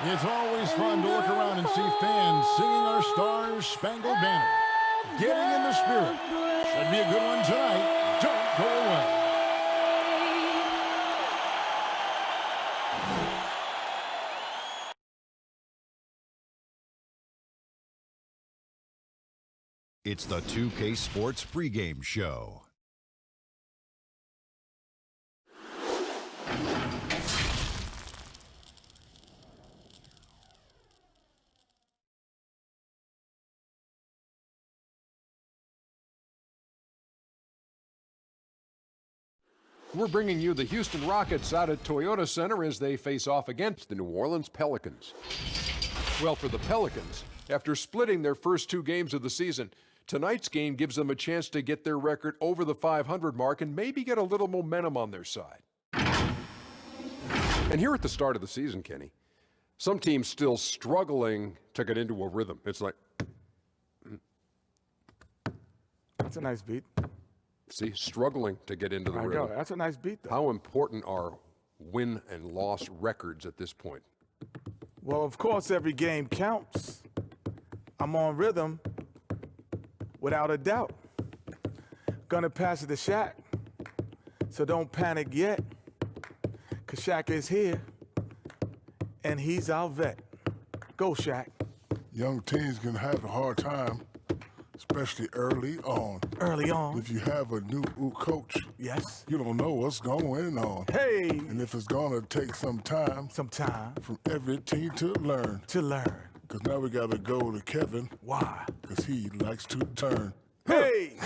It's always fun to look around and see fans singing our Star-Spangled Banner. Getting in the spirit. Should be a good one tonight. Don't go away. It's the 2K Sports pregame show. We're bringing you the Houston Rockets out at Toyota Center as they face off against the New Orleans Pelicans. Well, for the Pelicans, after splitting their first 2 games of the season, tonight's game gives them a chance to get their record over the 500 mark and maybe get a little momentum on their side. And here at the start of the season, Kenny, some teams still struggling to get into a rhythm. It's like... That's a nice beat. See, struggling to get into the rhythm. That's a nice beat, though. How important are win and loss records at this point? Well, of course, every game counts. I'm on rhythm, without a doubt. Gonna pass it to Shaq, so don't panic yet, because Shaq is here, and he's our vet. Go, Shaq. Young teams can have a hard time, especially early on. Early on. If you have a new coach, Yes. you don't know what's going on. Hey. And if it's going to take some time from every team to learn. Because now we got to go to Kevin. Why? Because he likes to turn. Hey.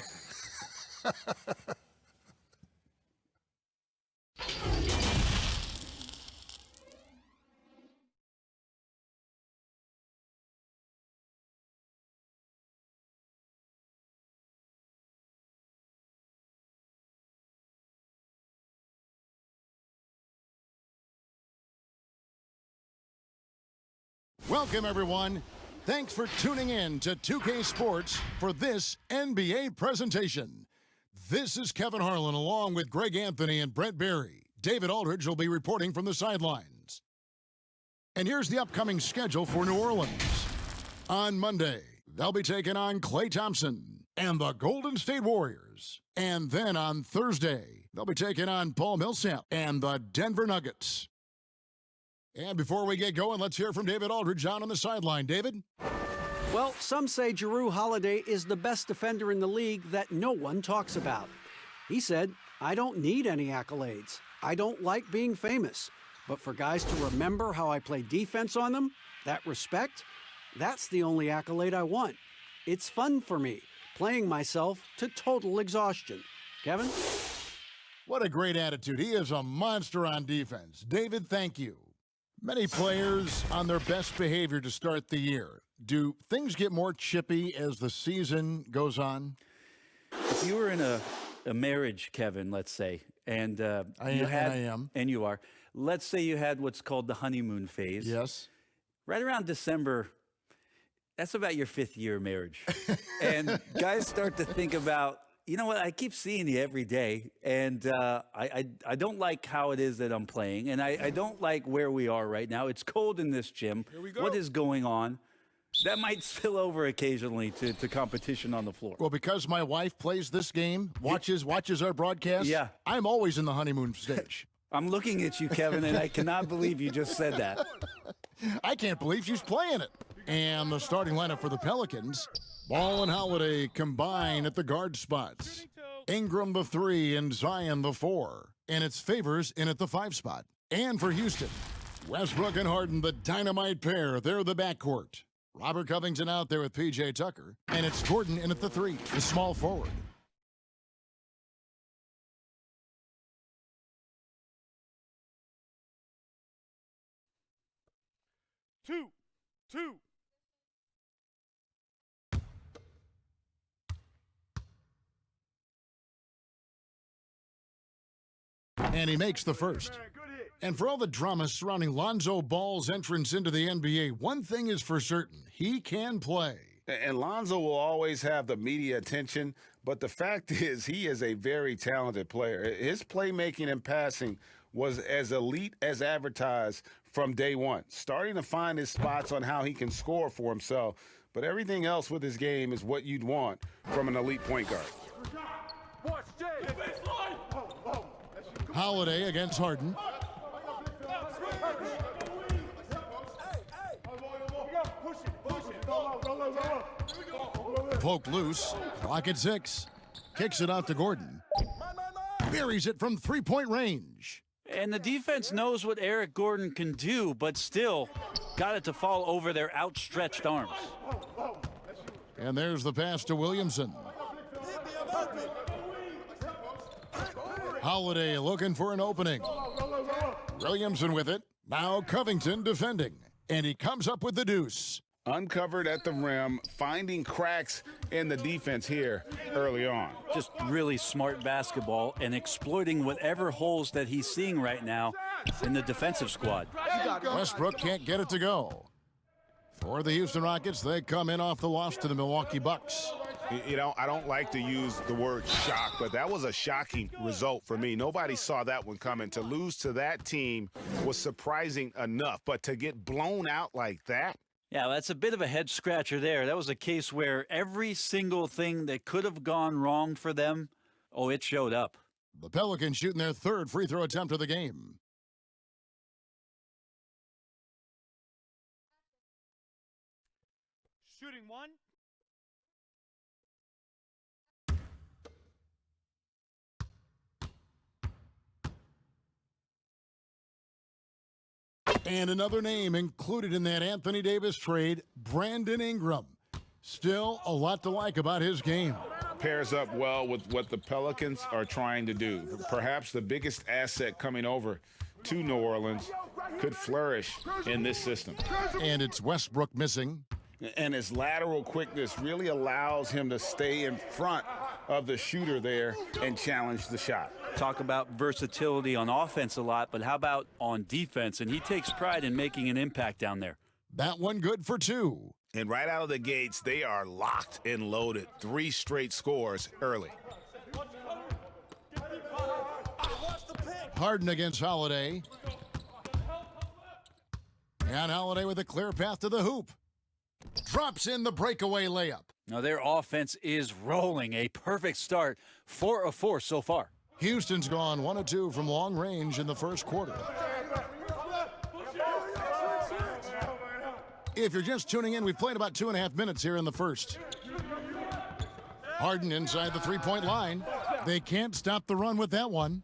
Welcome, everyone. Thanks for tuning in to 2K Sports for this NBA presentation. This is Kevin Harlan along with Greg Anthony and Brett Barry. David Aldridge will be reporting from the sidelines. And here's the upcoming schedule for New Orleans. On Monday, they'll be taking on Klay Thompson and the Golden State Warriors. And then on Thursday, they'll be taking on Paul Millsap and the Denver Nuggets. And before we get going, let's hear from David Aldridge down on the sideline. David? Well, some say Jrue Holiday is the best defender in the league that no one talks about. He said, "I don't need any accolades. I don't like being famous. But for guys to remember how I play defense on them, that respect, that's the only accolade I want. It's fun for me, playing myself to total exhaustion." Kevin? What a great attitude. He is a monster on defense. David, thank you. Many players on their best behavior to start the year. Do things get more chippy as the season goes on? If you were in a marriage, Kevin, let's say, and I am. And you are. Let's say you had what's called the honeymoon phase. Yes. Right around December, that's about your 5th year of marriage. And guys start to think about, you know what, I keep seeing you every day, and I don't like how it is that I'm playing, and I don't like where we are right now. It's cold in this gym. Here we go. What is going on? That might spill over occasionally to competition on the floor. Well, because my wife plays this game, watches our broadcast, Yeah. I'm always in the honeymoon stage. I'm looking at you, Kevin, and I cannot believe you just said that. I can't believe she's playing it. And the starting lineup for the Pelicans, Ball and Holiday combine at the guard spots. Ingram the 3 and Zion the 4. And it's Favors in at the 5 spot. And for Houston, Westbrook and Harden, the dynamite pair. They're the backcourt. Robert Covington out there with P.J. Tucker. And it's Gordon in at the 3, the small forward. Two. And he makes the first. And for all the drama surrounding Lonzo Ball's entrance into the NBA, one thing is for certain. He can play. And Lonzo will always have the media attention, but the fact is he is a very talented player. His playmaking and passing was as elite as advertised from day one, starting to find his spots on how he can score for himself. But everything else with his game is what you'd want from an elite point guard. Holiday against Harden. Poke loose. Clock at 6. Kicks it out to Gordon. Buries it from three-point range. And the defense knows what Eric Gordon can do, but still got it to fall over their outstretched arms. And there's the pass to Williamson. Holiday looking for an opening. Williamson with it. Now Covington defending. And he comes up with the deuce. Uncovered at the rim, finding cracks in the defense here early on. Just really smart basketball and exploiting whatever holes that he's seeing right now in the defensive squad. Westbrook can't get it to go. For the Houston Rockets, they come in off the loss to the Milwaukee Bucks. You know, I don't like to use the word shock, but that was a shocking result for me. Nobody saw that one coming. To lose to that team was surprising enough, but to get blown out like that? Yeah, that's a bit of a head scratcher there. That was a case where every single thing that could have gone wrong for them, it showed up. The Pelicans shooting their third free throw attempt of the game. Shooting one. And another name included in that Anthony Davis trade, Brandon Ingram. Still a lot to like about his game. Pairs up well with what the Pelicans are trying to do. Perhaps the biggest asset coming over to New Orleans could flourish in this system. And it's Westbrook missing. And his lateral quickness really allows him to stay in front of the shooter there and challenge the shot. Talk about versatility on offense a lot, but how about on defense? And he takes pride in making an impact down there. That one good for 2. And right out of the gates, they are locked and loaded. 3 straight scores early. Harden against Holiday. And Holiday with a clear path to the hoop. Drops in the breakaway layup. Now their offense is rolling. A perfect start. 4 of 4 so far. Houston's gone 1 of 2 from long range in the first quarter. If you're just tuning in, we've played about 2.5 minutes here in the first. Harden inside the three-point line. They can't stop the run with that one.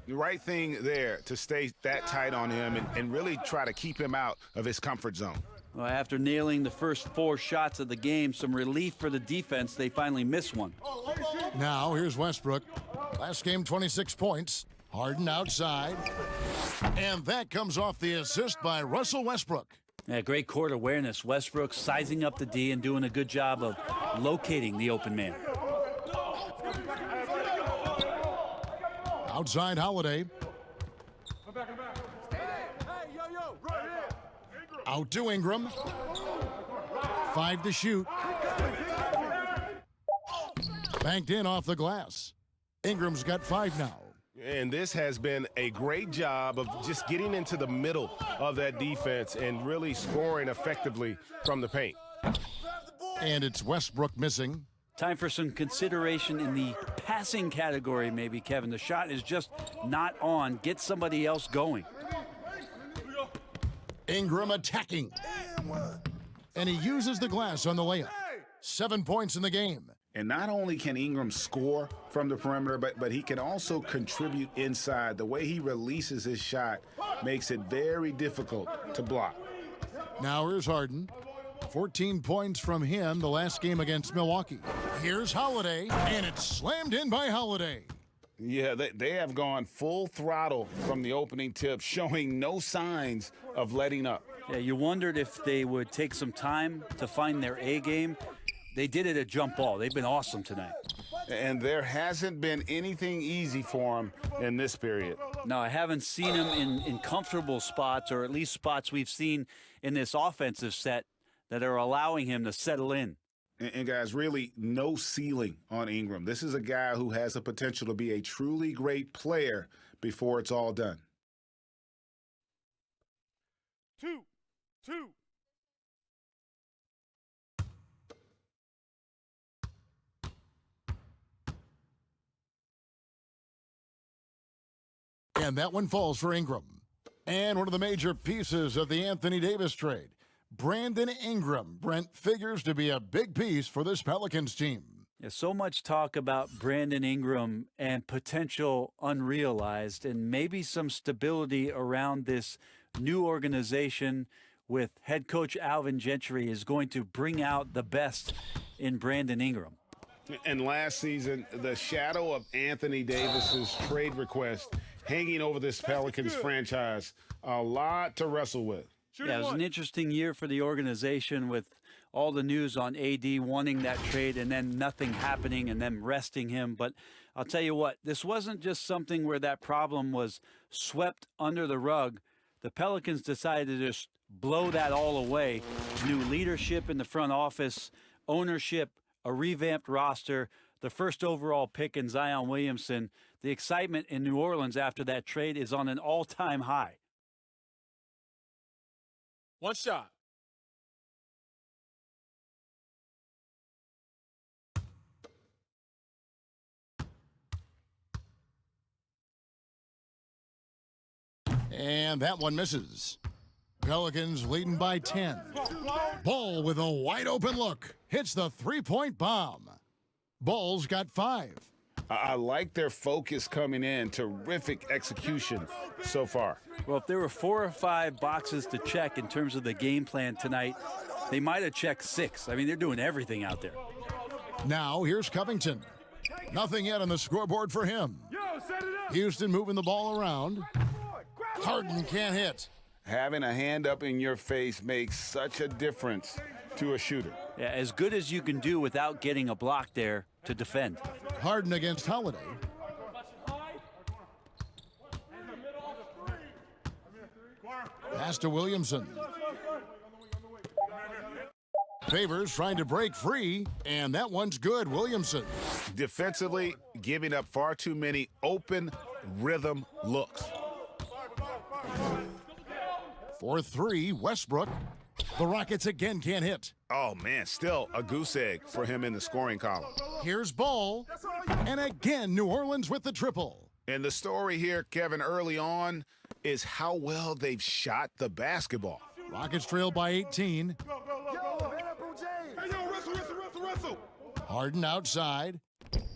The right thing there to stay that tight on him and really try to keep him out of his comfort zone. Well, after nailing the first 4 shots of the game, some relief for the defense. They finally missed one. Now here's Westbrook. Last game, 26 points. Harden outside. And that comes off the assist by Russell Westbrook. Yeah, great court awareness. Westbrook sizing up the D and doing a good job of locating the open man. Outside Holiday. Out to Ingram. 5 to shoot. Banked in off the glass. Ingram's got 5 now. And this has been a great job of just getting into the middle of that defense and really scoring effectively from the paint. And it's Westbrook missing. Time for some consideration in the passing category, maybe, Kevin. The shot is just not on. Get somebody else going. Ingram attacking. And he uses the glass on the layup. 7 points in the game. And not only can Ingram score from the perimeter, but he can also contribute inside. The way he releases his shot makes it very difficult to block. Now here's Harden. 14 points from him the last game against Milwaukee. Here's Holiday, and it's slammed in by Holiday. Yeah, they have gone full throttle from the opening tip, showing no signs of letting up. Yeah, you wondered if they would take some time to find their A game. They did it at jump ball. They've been awesome tonight. And there hasn't been anything easy for him in this period. No, I haven't seen him in comfortable spots, or at least spots we've seen in this offensive set that are allowing him to settle in. And guys, really no ceiling on Ingram. This is a guy who has the potential to be a truly great player before it's all done. 2. And that one falls for Ingram. And one of the major pieces of the Anthony Davis trade, Brandon Ingram. Brent figures to be a big piece for this Pelicans team. Yeah, so much talk about Brandon Ingram and potential unrealized, and maybe some stability around this new organization with head coach Alvin Gentry is going to bring out the best in Brandon Ingram. And last season, the shadow of Anthony Davis's trade request hanging over this Pelicans franchise, a lot to wrestle with. Yeah, it was an interesting year for the organization with all the news on AD wanting that trade and then nothing happening and them resting him. But I'll tell you what, this wasn't just something where that problem was swept under the rug. The Pelicans decided to just blow that all away. New leadership in the front office, ownership, a revamped roster, the first overall pick in Zion Williamson. The excitement in New Orleans after that trade is on an all-time high. One shot. And that one misses. Pelicans leading by 10. Ball with a wide open look. Hits the three-point bomb. Ball's got 5. I like their focus coming in. Terrific execution so far. Well, if there were 4 or 5 boxes to check in terms of the game plan tonight, they might have checked 6. I mean, they're doing everything out there. Now here's Covington. Nothing yet on the scoreboard for him. Houston moving the ball around. Harden can't hit. Having a hand up in your face makes such a difference to a shooter. Yeah, as good as you can do without getting a block there to defend. Harden against Holiday. Pass to Williamson. Favors trying to break free, and that one's good. Williamson. Defensively, giving up far too many open rhythm looks. For 3, Westbrook. The Rockets again can't hit. Oh, man, still a goose egg for him in the scoring column. Here's Ball. And again, New Orleans with the triple. And the story here, Kevin, early on is how well they've shot the basketball. Rockets trail by 18. Harden outside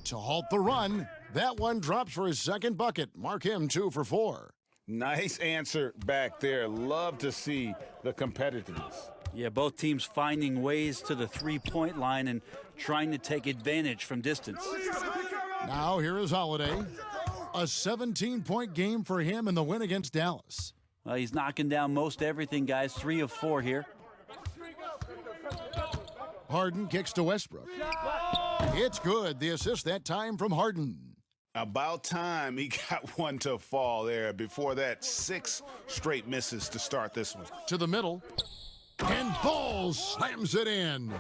to halt the run. That one drops for his second bucket. Mark him 2 for 4. Nice answer back there. Love to see the competitiveness. Yeah, both teams finding ways to the three-point line and trying to take advantage from distance. Now here is Holiday. A 17-point game for him in the win against Dallas. Well, he's knocking down most everything, guys. 3 of 4 here. Harden kicks to Westbrook. It's good. The assist that time from Harden. About time he got one to fall there. Before that, 6 straight misses to start this one. To the middle. And Ball slams it in.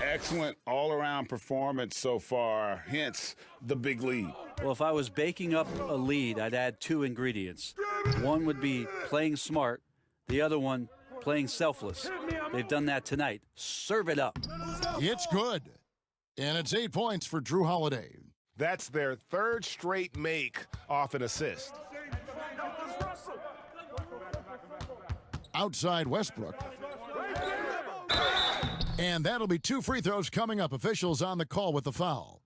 Excellent all-around performance so far, hence the big lead. Well, if I was baking up a lead, I'd add 2 ingredients. One would be playing smart. The other one, playing selfless. They've done that tonight. Serve it up. It's good. And it's 8 points for Drew Holiday. That's their 3rd straight make off an assist. Outside Westbrook. And that'll be 2 free throws coming up. Officials on the call with the foul.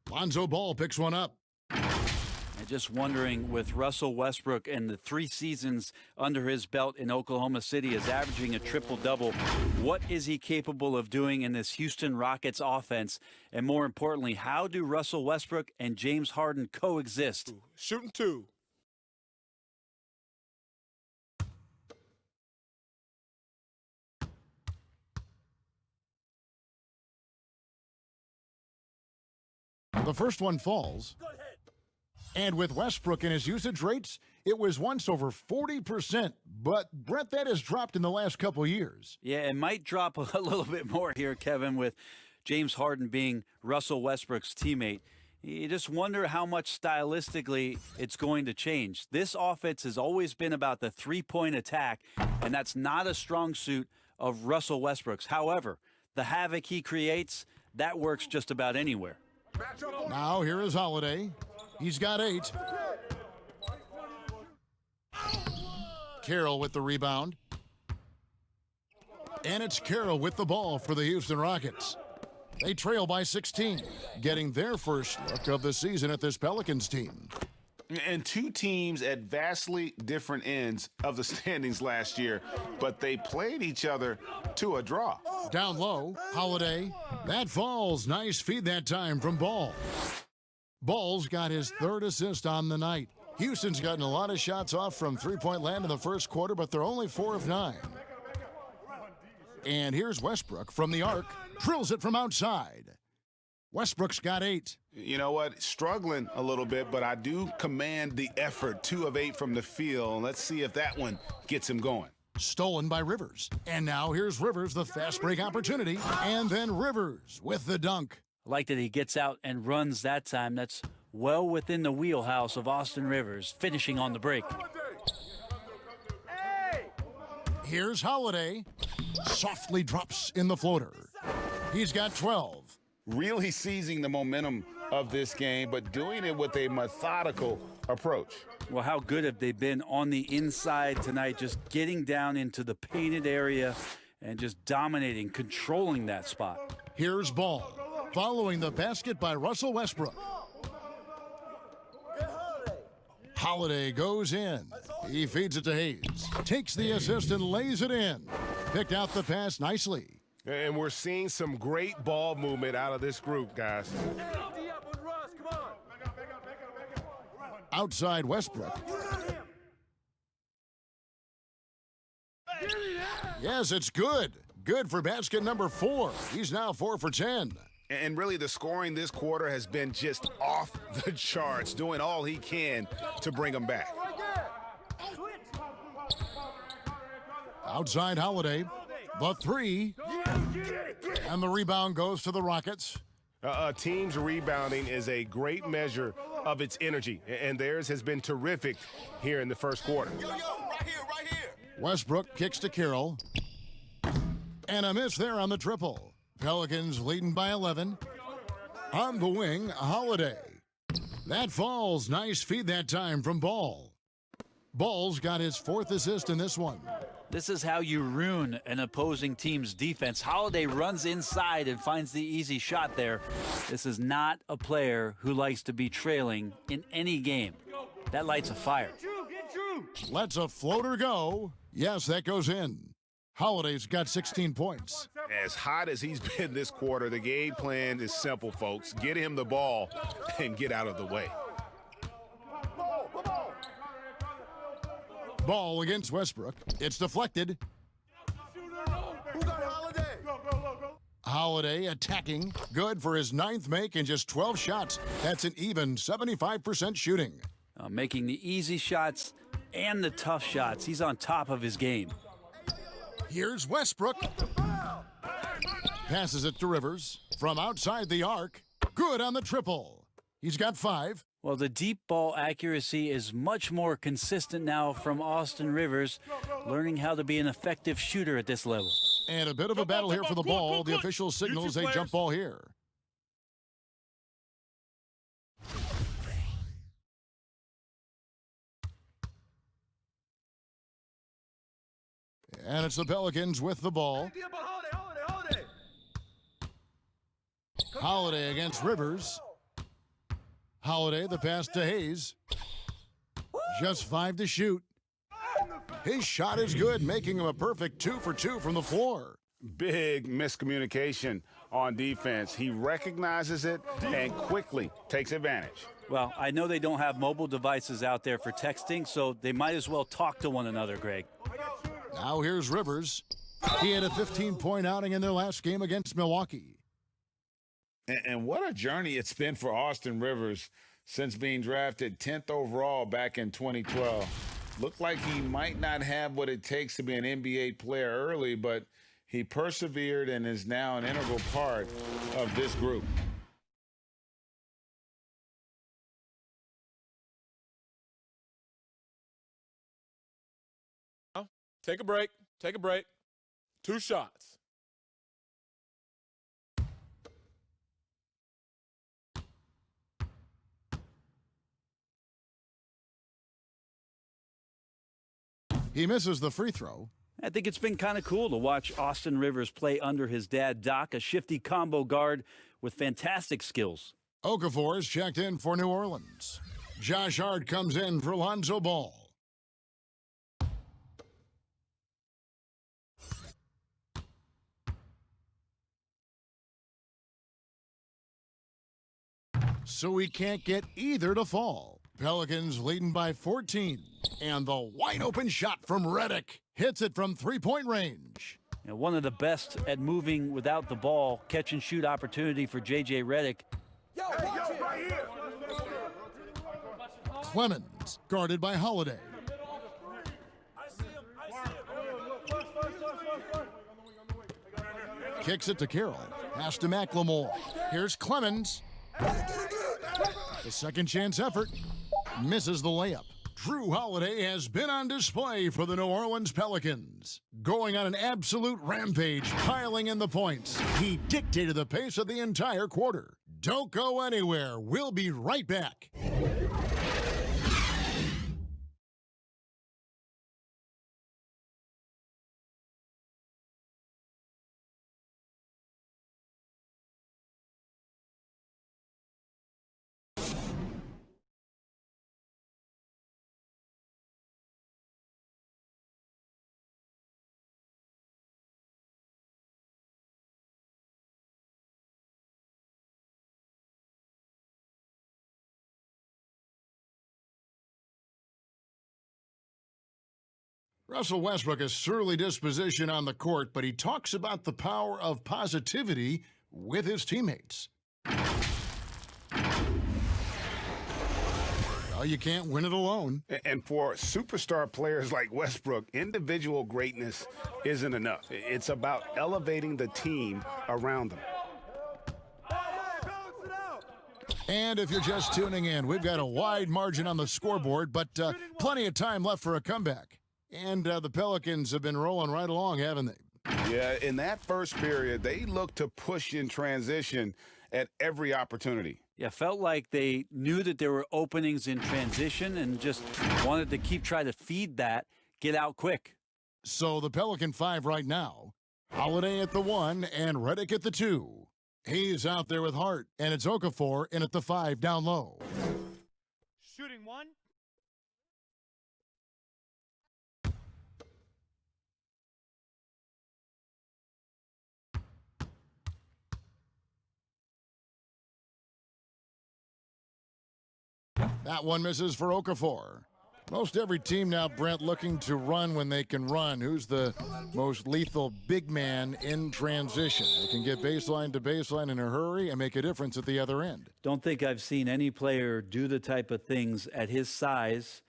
Lonzo Ball picks one up. And just wondering, with Russell Westbrook and the 3 seasons under his belt in Oklahoma City is averaging a triple-double, what is he capable of doing in this Houston Rockets offense? And more importantly, how do Russell Westbrook and James Harden coexist? Shooting 2. The first one falls. And with Westbrook and his usage rates, it was once over 40%. But, Brett, that has dropped in the last couple years. Yeah, it might drop a little bit more here, Kevin, with James Harden being Russell Westbrook's teammate. You just wonder how much stylistically it's going to change. This offense has always been about the three-point attack, and that's not a strong suit of Russell Westbrook's. However, the havoc he creates, that works just about anywhere. Now here is Holiday. He's got 8. Carroll with the rebound. And it's Carroll with the ball for the Houston Rockets. They trail by 16, getting their first look of the season at this Pelicans team. And two teams at vastly different ends of the standings last year, but they played each other to a draw. Down low, Holiday. That falls. Nice feed that time from Ball. Ball's got his 3rd assist on the night. Houston's gotten a lot of shots off from three-point land in the first quarter, but they're only 4 of 9. And here's Westbrook from the arc. Drills it from outside. Westbrook's got 8. You know what? Struggling a little bit, but I do command the effort. 2 of 8 from the field. Let's see if that one gets him going. Stolen by Rivers. And now here's Rivers, the fast break opportunity. And then Rivers with the dunk. I like that he gets out and runs that time. That's well within the wheelhouse of Austin Rivers, finishing on the break. Here's Holiday. Softly drops in the floater. He's got 12. Really seizing the momentum of this game, but doing it with a methodical approach. Well, how good have they been on the inside tonight, just getting down into the painted area and just dominating, controlling that spot. Here's Ball, following the basket by Russell Westbrook. Holiday goes in. He feeds it to Hayes. Takes the assist and lays it in. Picked out the pass nicely. And we're seeing some great ball movement out of this group, guys. Outside Westbrook. Yes, it's good. Good for basket number 4. He's now 4 for 10. And really, the scoring this quarter has been just off the charts, doing all he can to bring them back. Outside Holiday, the 3, and the rebound goes to the Rockets. A team's rebounding is a great measure of its energy, and theirs has been terrific here in the first quarter. Right here. Westbrook kicks to Carroll, and a miss there on the triple. Pelicans leading by 11. On the wing, Holiday. That falls. Nice feed that time from Ball. Ball's got his 4th assist in this one. This is how you ruin an opposing team's defense. Holiday runs inside and finds the easy shot there. This is not a player who likes to be trailing in any game. That lights a fire. Lets a floater go. Yes, that goes in. Holiday's got 16 points. As hot as he's been this quarter, the game plan is simple, folks. Get him the ball and get out of the way. Ball against Westbrook. It's deflected. Holiday attacking. Good for his 9th make and just 12 shots. That's an even 75% shooting. Making the easy shots and the tough shots. He's on top of his game. Here's Westbrook. Passes it to Rivers. From outside the arc. Good on the triple. He's got 5. Well, the deep ball accuracy is much more consistent now from Austin Rivers, learning how to be an effective shooter at this level. And a bit of a battle here for the ball. The official signals a jump ball here. And it's the Pelicans with the ball. Holiday against Rivers. Holiday, the pass to Hayes. Just 5 to shoot. His shot is good, making him a perfect 2 for 2 from the floor. Big miscommunication on defense. He recognizes it and quickly takes advantage. Well, I know they don't have mobile devices out there for texting, so they might as well talk to one another, Greg. Now here's Rivers. He had a 15-point outing in their last game against Milwaukee. And what a journey it's been for Austin Rivers since being drafted 10th overall back in 2012. Looked like he might not have what it takes to be an NBA player early, but he persevered and is now an integral part of this group. Take a break. Take a break. 2 shots. He misses the free throw. I think it's been kind of cool to watch Austin Rivers play under his dad, Doc, a shifty combo guard with fantastic skills. Okafor is checked in for New Orleans. Josh Hart comes in for Lonzo Ball. So we can't get either to fall. Pelicans leading by 14. And the wide open shot from Redick hits it from three-point range. You know, one of the best at moving without the ball, catch and shoot opportunity for J.J. Redick. Right here. Clemens guarded by Holiday. Kicks it to Carroll. Pass to McLemore. Here's Clemens. The second chance effort. Misses the layup. Drew Holiday has been on display for the New Orleans Pelicans. Going on an absolute rampage, piling in the points. He dictated the pace of the entire quarter. Don't go anywhere. We'll be right back. Russell Westbrook has surly disposition on the court, but he talks about the power of positivity with his teammates. Well, you can't win it alone. And for superstar players like Westbrook, individual greatness isn't enough. It's about elevating the team around them. And if you're just tuning in, we've got a wide margin on the scoreboard, but plenty of time left for a comeback. And the Pelicans have been rolling right along, haven't they? Yeah, in that first period, they looked to push in transition at every opportunity. Yeah, felt like they knew that there were openings in transition and just wanted to try to feed that, get out quick. So the Pelican 5 right now, Holiday at the 1 and Redick at the 2. He's out there with Hart, and it's Okafor in at the 5 down low. Shooting 1. That one misses for Okafor. Most every team now, Brent, looking to run when they can run. Who's the most lethal big man in transition? They can get baseline to baseline in a hurry and make a difference at the other end. Don't think I've seen any player do the type of things at his size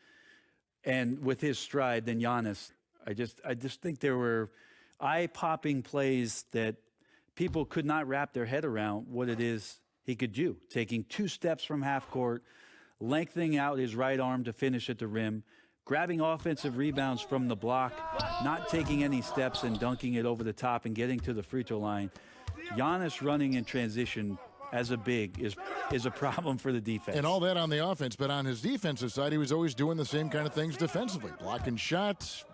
and with his stride than Giannis. I just think there were eye-popping plays that people could not wrap their head around what it is he could do. Taking 2 steps from half court, lengthening out his right arm to finish at the rim, grabbing offensive rebounds from the block, not taking any steps and dunking it over the top and getting to the free throw line. Giannis running in transition as a big is a problem for the defense. And all that on the offense, but on his defensive side, he was always doing the same kind of things defensively. Blocking shots,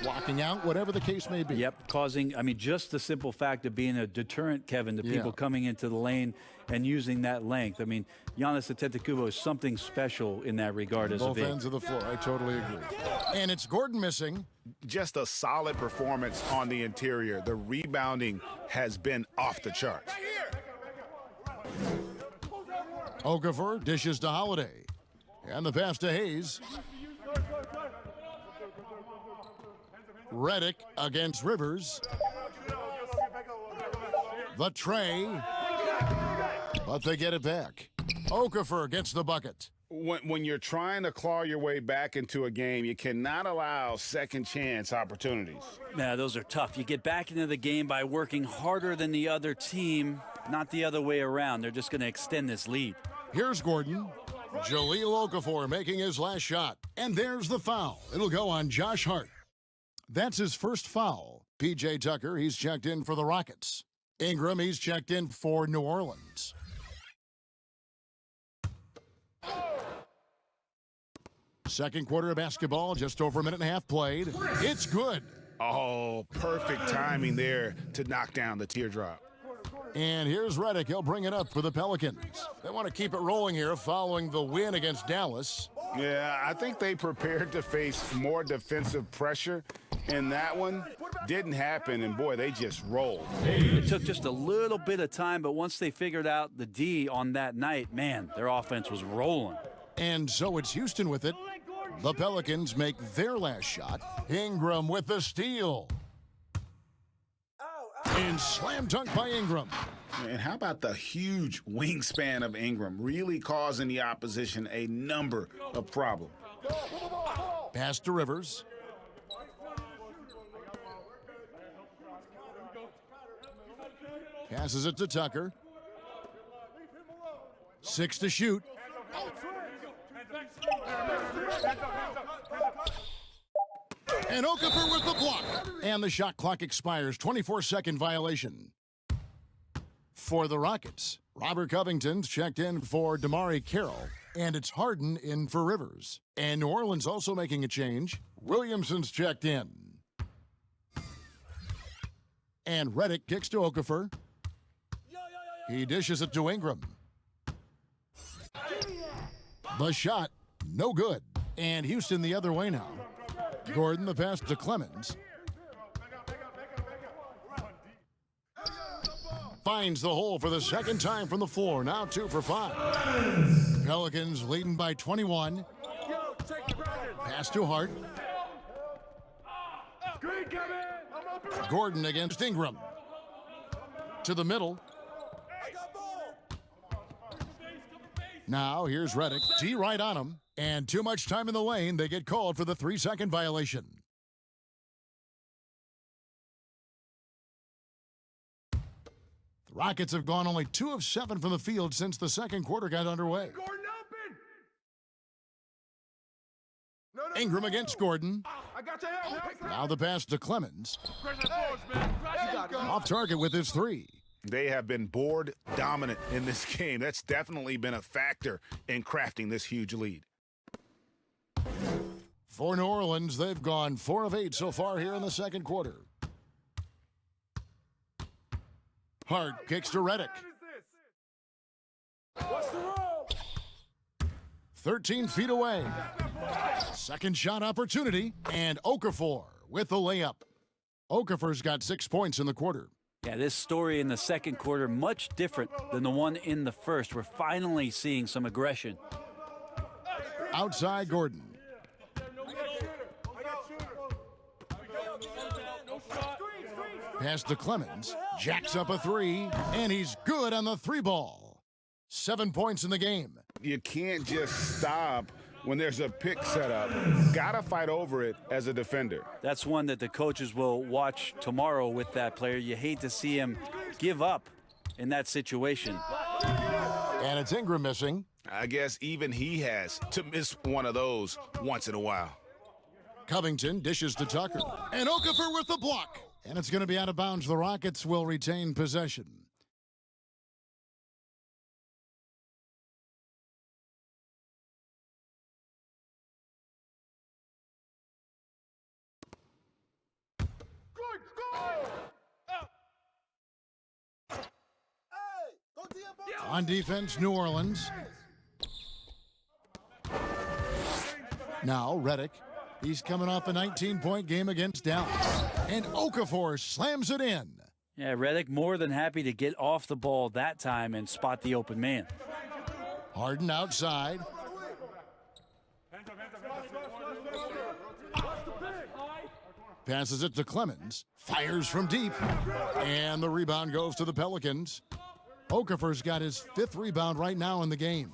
blocking out, whatever the case may be. Yep, causing, just the simple fact of being a deterrent, Kevin, to people coming into the lane and using that length. Giannis Antetokounmpo is something special in that regard as a big. Both ends of the floor, I totally agree. And it's Gordon missing. Just a solid performance on the interior. The rebounding has been off the charts. Okafor dishes to Holiday. And the pass to Hayes. Redick against Rivers. The tray. But they get it back. Okafor gets the bucket. When you're trying to claw your way back into a game, you cannot allow second chance opportunities. Yeah, those are tough. You get back into the game by working harder than the other team, not the other way around. They're just going to extend this lead. Here's Gordon. Jahlil Okafor making his last shot. And there's the foul. It'll go on Josh Hart. That's his first foul. P.J. Tucker, he's checked in for the Rockets. Ingram, he's checked in for New Orleans. Second quarter of basketball, just over a minute and a half played. It's good. Oh, perfect timing there to knock down the teardrop. And here's Redick. He'll bring it up for the Pelicans. They want to keep it rolling here following the win against Dallas. Yeah, I think they prepared to face more defensive pressure, and that one didn't happen, and boy, they just rolled. It took just a little bit of time, but once they figured out the D on that night, man, their offense was rolling. And so it's Houston with it. The Pelicans make their last shot. Ingram with the steal. And slam dunk by Ingram. And how about the huge wingspan of Ingram, really causing the opposition a number of problems. Pass to Rivers. Passes it to Tucker. 6 to shoot. And Okafor with the block. And the shot clock expires. 24-second violation. For the Rockets, Robert Covington's checked in for DeMarre Carroll. And it's Harden in for Rivers. And New Orleans also making a change. Williamson's checked in. And Redick kicks to Okafor. He dishes it to Ingram. The shot, no good. And Houston the other way now. Gordon the pass to Clemens. Finds the hole for the second time from the floor. Now 2 for 5. Pelicans leading by 21. Pass to Hart. Gordon against Ingram. To the middle. Now here's Redick. D right on him. And too much time in the lane. They get called for the 3-second violation. The Rockets have gone only 2 of 7 from the field since the second quarter got underway. Ingram against Gordon. Now the pass to Clemens. Off target with his 3. They have been board dominant in this game. That's definitely been a factor in crafting this huge lead. For New Orleans, they've gone 4 of 8 so far here in the second quarter. Hart kicks to Redick. 13 feet away. Second shot opportunity, and Okafor with the layup. Okafor's got 6 points in the quarter. Yeah, this story in the second quarter, much different than the one in the first. We're finally seeing some aggression. Outside Gordon. Pass to Clemens. Jacks up a 3, and he's good on the 3 ball. 7 points in the game. You can't just stop when there's a pick set up. Gotta fight over it as a defender. That's one that the coaches will watch tomorrow with that player. You hate to see him give up in that situation. And it's Ingram missing. I guess even he has to miss one of those once in a while. Covington dishes to Tucker. And Okafor with the block. And it's going to be out of bounds. The Rockets will retain possession. On defense, New Orleans. Now, Redick. He's coming off a 19-point game against Dallas. And Okafor slams it in. Yeah, Redick more than happy to get off the ball that time and spot the open man. Harden outside. Passes it to Clemens. Fires from deep. And the rebound goes to the Pelicans. Okafor's got his 5th rebound right now in the game.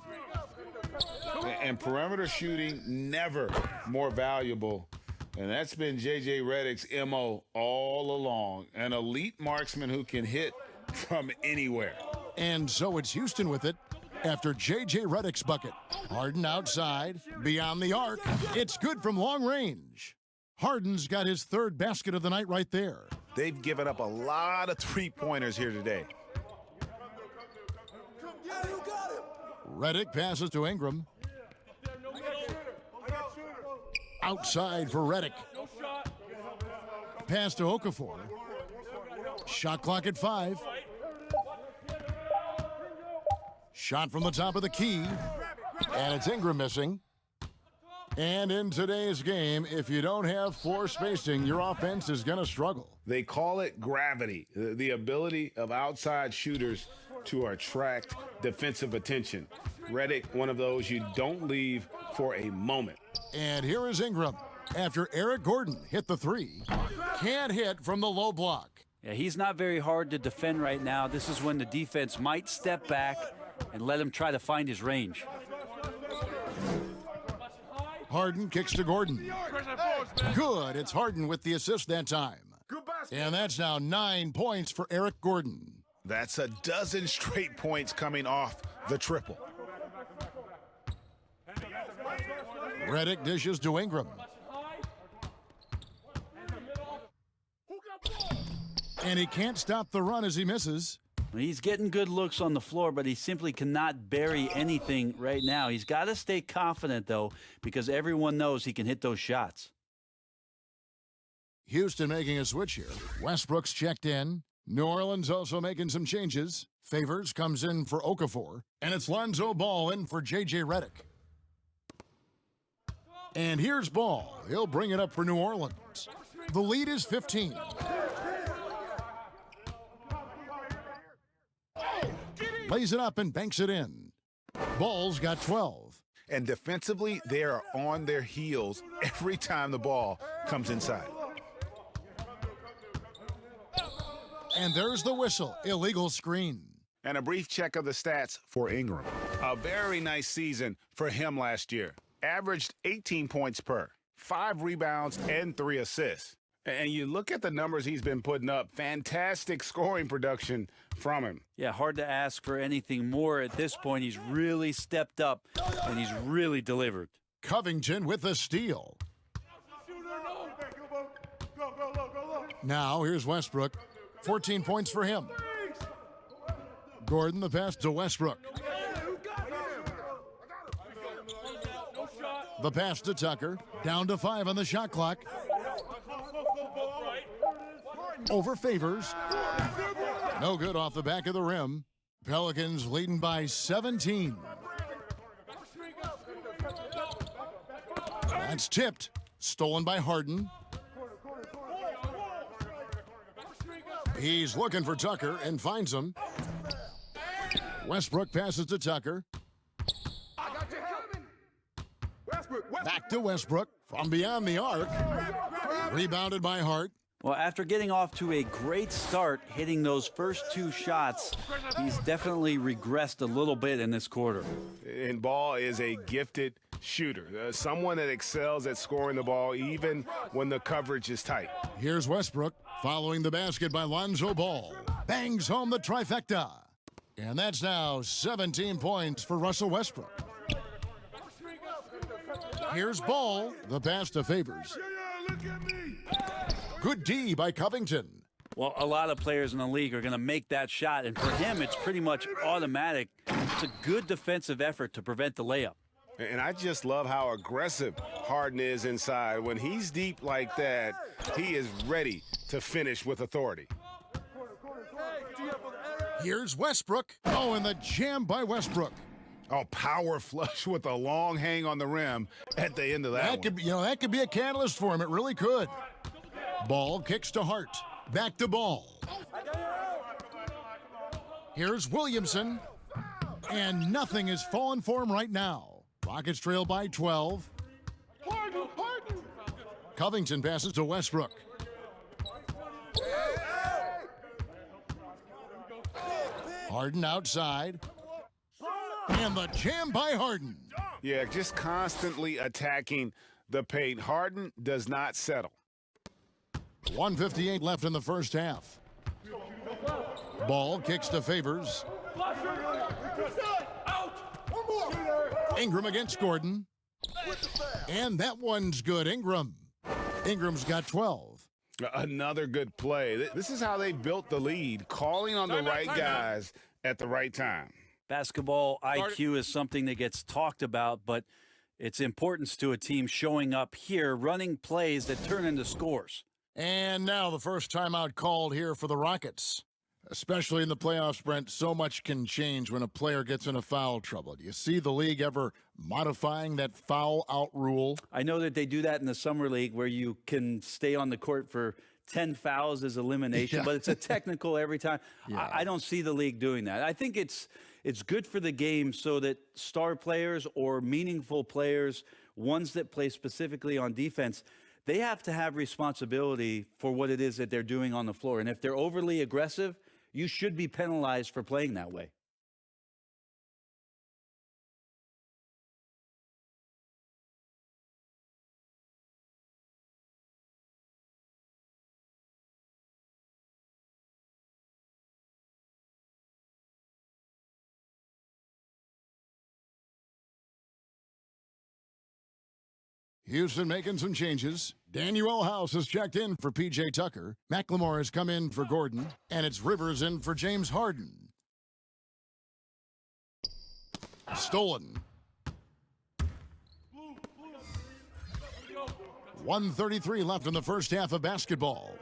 And perimeter shooting, never more valuable. And that's been J.J. Redick's M.O. all along. An elite marksman who can hit from anywhere. And so it's Houston with it after J.J. Redick's bucket. Harden outside, beyond the arc. It's good from long range. Harden's got his third basket of the night right there. They've given up a lot of three-pointers here today. Redick passes to Ingram. Outside for Redick. Pass to Okafor. Shot clock at 5. Shot from the top of the key. And it's Ingram missing. And in today's game, if you don't have floor spacing, your offense is going to struggle. They call it gravity, the ability of outside shooters to attract defensive attention. Redick, one of those you don't leave for a moment. And here is Ingram after Eric Gordon hit the 3. Can't hit from the low block. Yeah, he's not very hard to defend right now. This is when the defense might step back and let him try to find his range. Harden kicks to Gordon. Good. It's Harden with the assist that time. And that's now 9 points for Eric Gordon. That's a dozen straight points coming off the triple. Redick dishes to Ingram. And he can't stop the run as he misses. He's getting good looks on the floor, but he simply cannot bury anything right now. He's got to stay confident, though, because everyone knows he can hit those shots. Houston making a switch here. Westbrook's checked in. New Orleans also making some changes. Favors comes in for Okafor. And it's Lonzo Ball in for J.J. Redick. And here's Ball. He'll bring it up for New Orleans. The lead is 15. Lays it up and banks it in. Ball's got 12. And defensively, they are on their heels every time the ball comes inside. And there's the whistle. Illegal screen. And a brief check of the stats for Ingram. A very nice season for him last year. Averaged 18 points per, 5 rebounds, and 3 assists. And you look at the numbers he's been putting up, fantastic scoring production from him. Yeah, hard to ask for anything more at this point. He's really stepped up, and he's really delivered. Covington with the steal. Now here's Westbrook. 14 points for him. Gordon the pass to Westbrook. The pass to Tucker. Down to 5 on the shot clock. Over Favors. No good off the back of the rim. Pelicans leading by 17. That's tipped. Stolen by Harden. He's looking for Tucker and finds him. Westbrook passes to Tucker. Back to Westbrook from beyond the arc. Rebounded by Hart. Well, after getting off to a great start, hitting those first 2 shots, he's definitely regressed a little bit in this quarter. And Ball is a gifted shooter, someone that excels at scoring the ball even when the coverage is tight. Here's Westbrook following the basket by Lonzo Ball. Bangs home the trifecta. And that's now 17 points for Russell Westbrook. Here's Ball. The pass to Favors. Good D by Covington. Well, a lot of players in the league are going to make that shot, and for him, it's pretty much automatic. It's a good defensive effort to prevent the layup. And I just love how aggressive Harden is inside. When he's deep like that, he is ready to finish with authority. Here's Westbrook. Oh, and the jam by Westbrook. Oh, power flush with a long hang on the rim at the end of that one. That could be a catalyst for him. It really could. Ball kicks to Hart. Back to Ball. Here's Williamson. And nothing is falling for him right now. Rockets trail by 12. Covington passes to Westbrook. Harden outside. And the jam by Harden. Yeah, just constantly attacking the paint. Harden does not settle. 1:58 left in the first half. Ball kicks to Favors. Ingram against Gordon. And that one's good. Ingram. Ingram's got 12. Another good play. This is how they built the lead, calling on the right guys at the right time. Basketball IQ is something that gets talked about, but its importance to a team showing up here, running plays that turn into scores. And now the first timeout called here for the Rockets. Especially in the playoffs, Brent, so much can change when a player gets into foul trouble. Do you see the league ever modifying that foul out rule? I know that they do that in the summer league where you can stay on the court for 10 fouls as elimination, but it's a technical every time. I don't see the league doing that. I think it's good for the game so that star players or meaningful players, ones that play specifically on defense, they have to have responsibility for what it is that they're doing on the floor. And if they're overly aggressive, you should be penalized for playing that way. Houston making some changes. Daniel House has checked in for P.J. Tucker. McLemore has come in for Gordon. And it's Rivers in for James Harden. Stolen. 1:33 left in the first half of basketball.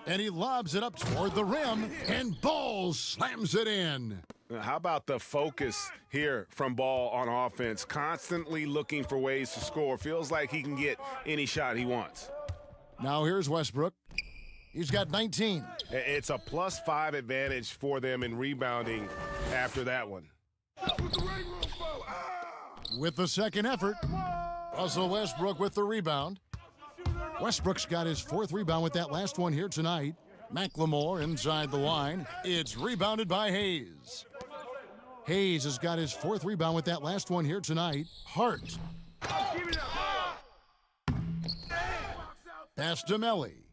And he lobs it up toward the rim, and Ball slams it in. How about the focus here from Ball on offense? Constantly looking for ways to score. Feels like he can get any shot he wants. Now here's Westbrook. He's got 19. It's a +5 advantage for them in rebounding after that one. With the second effort, Russell Westbrook with the rebound. Westbrook's got his 4th rebound with that last one here tonight. McLemore inside the line. It's rebounded by Hayes. Hayes has got his 4th rebound with that last one here tonight. Hart. Pass to Melly.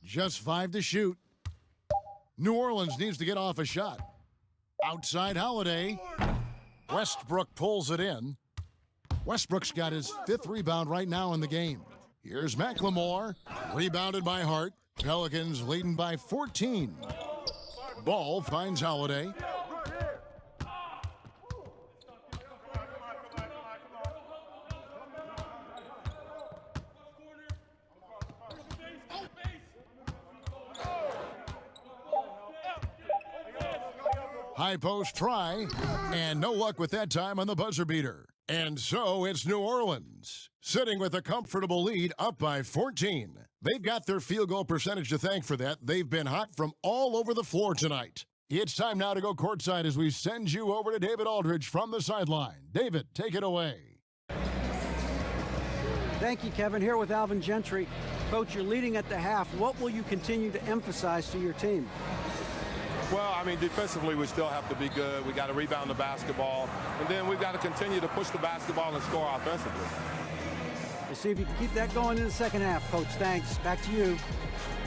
Just 5 to shoot. New Orleans needs to get off a shot. Outside Holiday. Westbrook pulls it in. Westbrook's got his 5th rebound right now in the game. Here's McLemore, rebounded by Hart. Pelicans leading by 14. Ball finds Holiday. High post try, and no luck with that time on the buzzer beater. And so it's New Orleans, sitting with a comfortable lead up by 14. They've got their field goal percentage to thank for that. They've been hot from all over the floor tonight. It's time now to go courtside as we send you over to David Aldridge from the sideline. David, take it away. Thank you, Kevin. Here with Alvin Gentry. Coach, you're leading at the half. What will you continue to emphasize to your team? Well, I mean, defensively, we still have to be good. We got to rebound the basketball. And then we've got to continue to push the basketball and score offensively. We'll see if you can keep that going in the second half, Coach. Thanks. Back to you.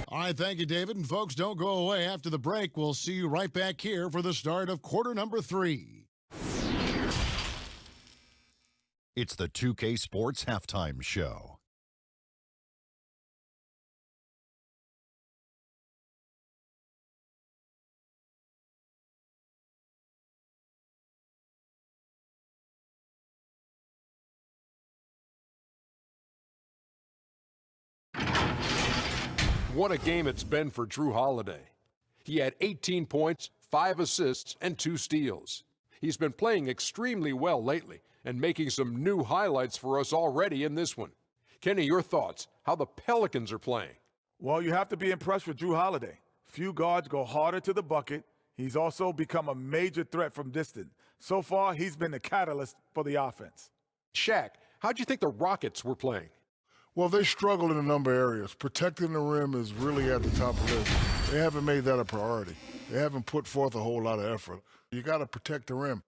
All right, thank you, David. And folks, don't go away. After the break, we'll see you right back here for the start of quarter number 3. It's the 2K Sports Halftime Show. What a game it's been for Drew Holiday. He had 18 points, 5 assists, and 2 steals. He's been playing extremely well lately and making some new highlights for us already in this one. Kenny, your thoughts, how the Pelicans are playing? Well, you have to be impressed with Drew Holiday. Few guards go harder to the bucket. He's also become a major threat from distance. So far, he's been the catalyst for the offense. Shaq, how'd you think the Rockets were playing? Well, they struggle in a number of areas. Protecting the rim is really at the top of the list. They haven't made that a priority. They haven't put forth a whole lot of effort. You got to protect the rim.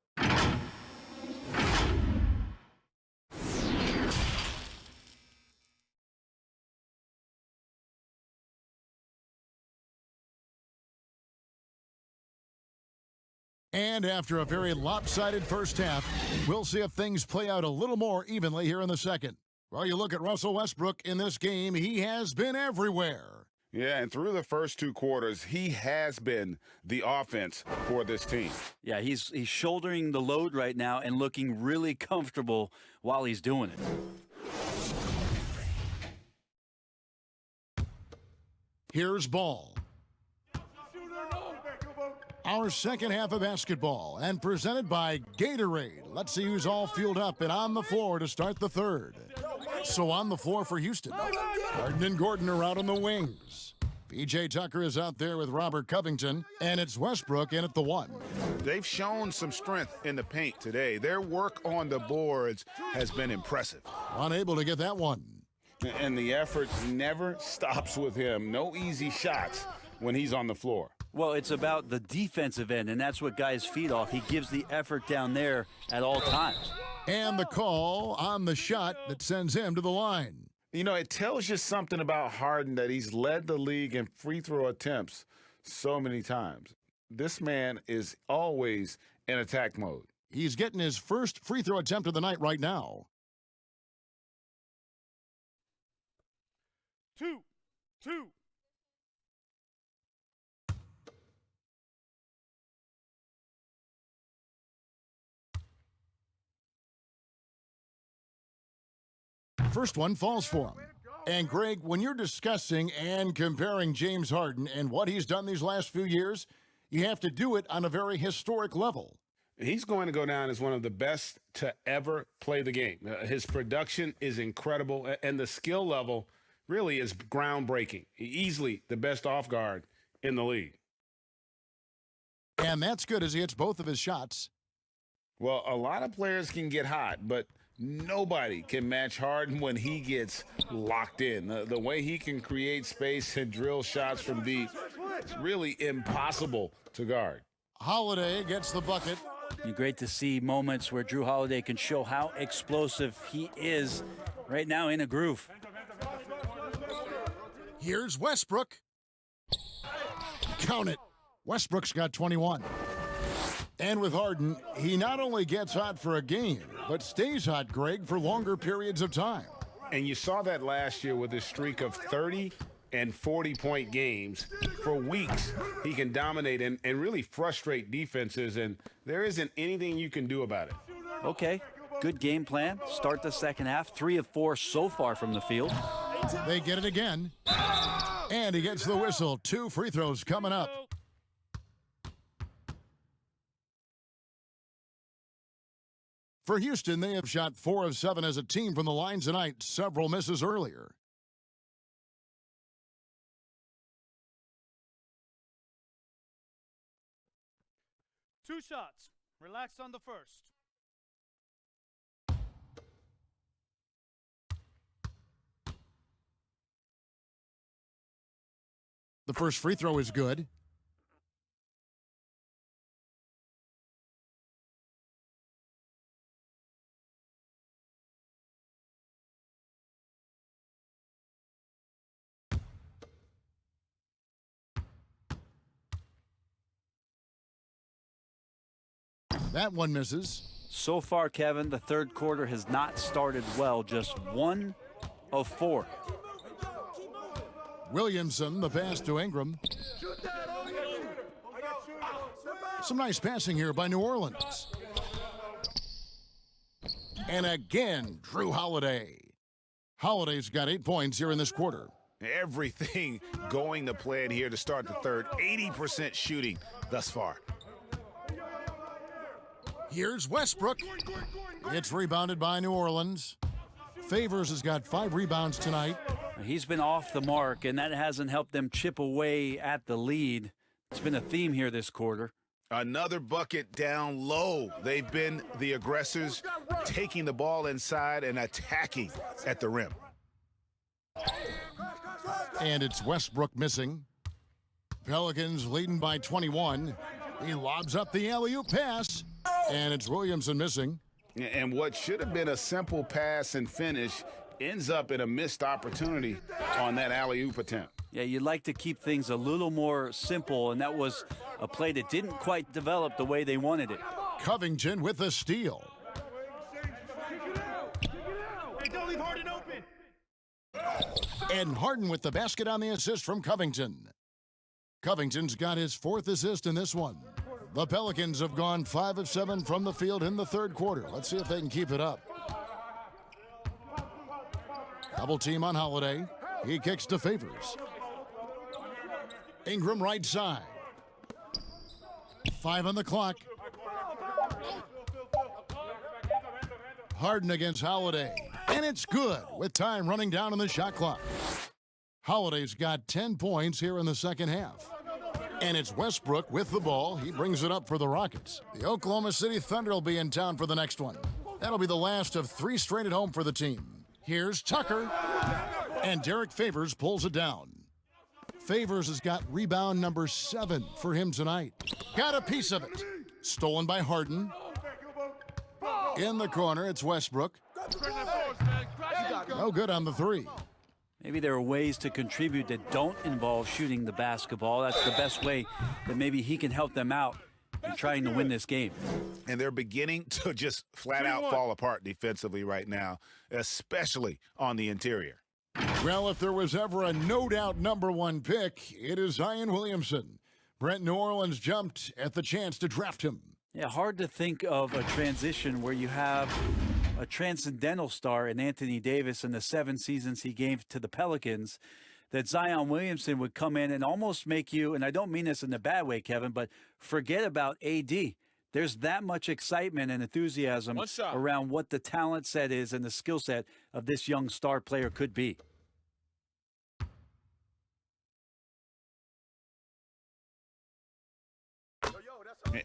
And after a very lopsided first half, we'll see if things play out a little more evenly here in the second. Well, you look at Russell Westbrook in this game, he has been everywhere. Yeah, and through the first 2 quarters, he has been the offense for this team. Yeah, he's shouldering the load right now and looking really comfortable while he's doing it. Here's ball. Our second half of basketball, and presented by Gatorade. Let's see who's all fueled up and on the floor to start the third. So on the floor for Houston, Harden and Gordon are out on the wings. P.J. Tucker is out there with Robert Covington, and it's Westbrook in at the 1. They've shown some strength in the paint today. Their work on the boards has been impressive. Unable to get that one. And the effort never stops with him. No easy shots when he's on the floor. Well, it's about the defensive end, and that's what guys feed off. He gives the effort down there at all times. And the call on the shot that sends him to the line. You know, it tells you something about Harden that he's led the league in free throw attempts so many times. This man is always in attack mode. He's getting his first free throw attempt of the night right now. 2. First one falls for him. And Greg, when you're discussing and comparing James Harden and what he's done these last few years, you have to do it on a very historic level. He's going to go down as one of the best to ever play the game. His production is incredible, and the skill level really is groundbreaking. Easily the best off guard in the league. And that's good as he hits both of his shots. Well, a lot of players can get hot, but nobody can match Harden when he gets locked in. The way he can create space and drill shots from deep, it's really impossible to guard. Holiday gets the bucket. Great to see moments where Drew Holiday can show how explosive he is right now in a groove. Here's Westbrook. Count it. Westbrook's got 21. And with Harden, he not only gets hot for a game, but stays hot, Greg, for longer periods of time. And you saw that last year with his streak of 30 and 40-point games. For weeks, he can dominate and really frustrate defenses, and there isn't anything you can do about it. Okay, good game plan. Start the second half. 3 of 4 so far from the field. They get it again. And he gets the whistle. 2 free throws coming up. For Houston, they have shot 4 of 7 as a team from the line tonight, several misses earlier. Two shots. Relax on the first. The first free throw is good. That one misses. So far, Kevin, the third quarter has not started well. Just 1 of 4. Williamson, the pass to Ingram. Some nice passing here by New Orleans. And again, Drew Holiday. Holiday's got 8 points here in this quarter. Everything going to plan here to start the third. 80% shooting thus far. Here's Westbrook. It's rebounded by New Orleans. Favors has got 5 rebounds tonight. He's been off the mark, and that hasn't helped them chip away at the lead. It's been a theme here this quarter. Another bucket down low. They've been the aggressors, taking the ball inside and attacking at the rim. And it's Westbrook missing. Pelicans leading by 21. He lobs up the alley-oop pass, and it's Williamson missing. And what should have been a simple pass and finish ends up in a missed opportunity on that alley-oop attempt. Yeah, you'd like to keep things a little more simple, and that was a play that didn't quite develop the way they wanted it. Covington with the steal. Hey, don't leave Harden open. And Harden with the basket on the assist from Covington. Covington's got his 4th assist in this one. The Pelicans have gone 5 of 7 from the field in the 3rd quarter. Let's see if they can keep it up. Double team on Holiday. He kicks to Favors. Ingram right side. 5 on the clock. Harden against Holiday. And it's good with time running down on the shot clock. Holiday's got 10 points here in the second half. And it's Westbrook with the ball. He brings it up for the Rockets. The Oklahoma City Thunder will be in town for the next one. That'll be the last of 3 straight at home for the team. Here's Tucker. And Derek Favors pulls it down. Favors has got rebound number 7 for him tonight. Got a piece of it. Stolen by Harden. In the corner, it's Westbrook. No good on the 3. Maybe there are ways to contribute that don't involve shooting the basketball. That's the best way that maybe he can help them out in trying to win this game. And they're beginning to just flat out fall apart defensively right now, especially on the interior. Well, if there was ever a no-doubt number 1 pick, it is Zion Williamson. Brent, New Orleans jumped at the chance to draft him. Yeah, hard to think of a transition where you have a transcendental star in Anthony Davis in the 7 seasons he gave to the Pelicans, that Zion Williamson would come in and almost make you, and I don't mean this in a bad way, Kevin, but forget about AD. There's that much excitement and enthusiasm around what the talent set is and the skill set of this young star player could be.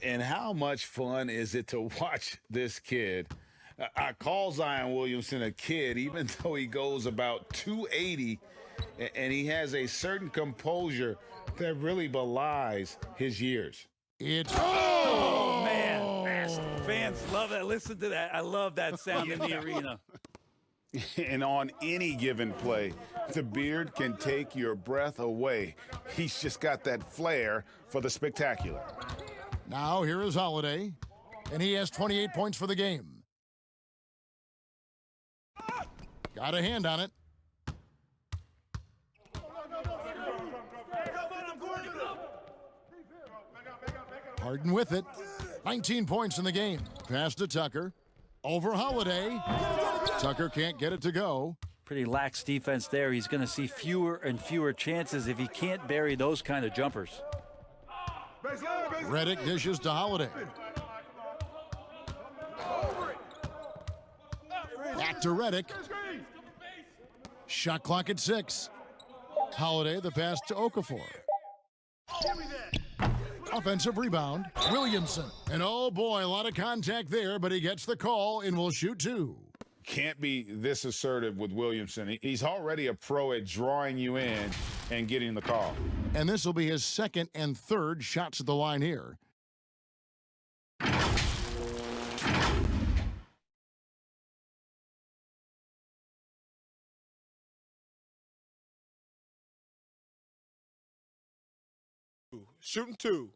And how much fun is it to watch this kid? I call Zion Williamson a kid, even though he goes about 280, and he has a certain composure that really belies his years. It's oh man, fans love that. Listen to that. I love that sound in the arena. And on any given play, the beard can take your breath away. He's just got that flair for the spectacular. Now here is Holiday, and he has 28 points for the game. Got a hand on it. Harden with it. 19 points in the game. Pass to Tucker. Over Holiday. Tucker can't get it to go. Pretty lax defense there. He's going to see fewer and fewer chances if he can't bury those kind of jumpers. Redick dishes to Holiday. Back to Redick. Shot clock at 6. Holiday, the pass to Okafor. Offensive rebound, Williamson. And oh boy, a lot of contact there, but he gets the call and will shoot 2. Can't be this assertive with Williamson. He's already a pro at drawing you in and getting the call. And this will be his 2nd and 3rd shots at the line here. Shooting 2.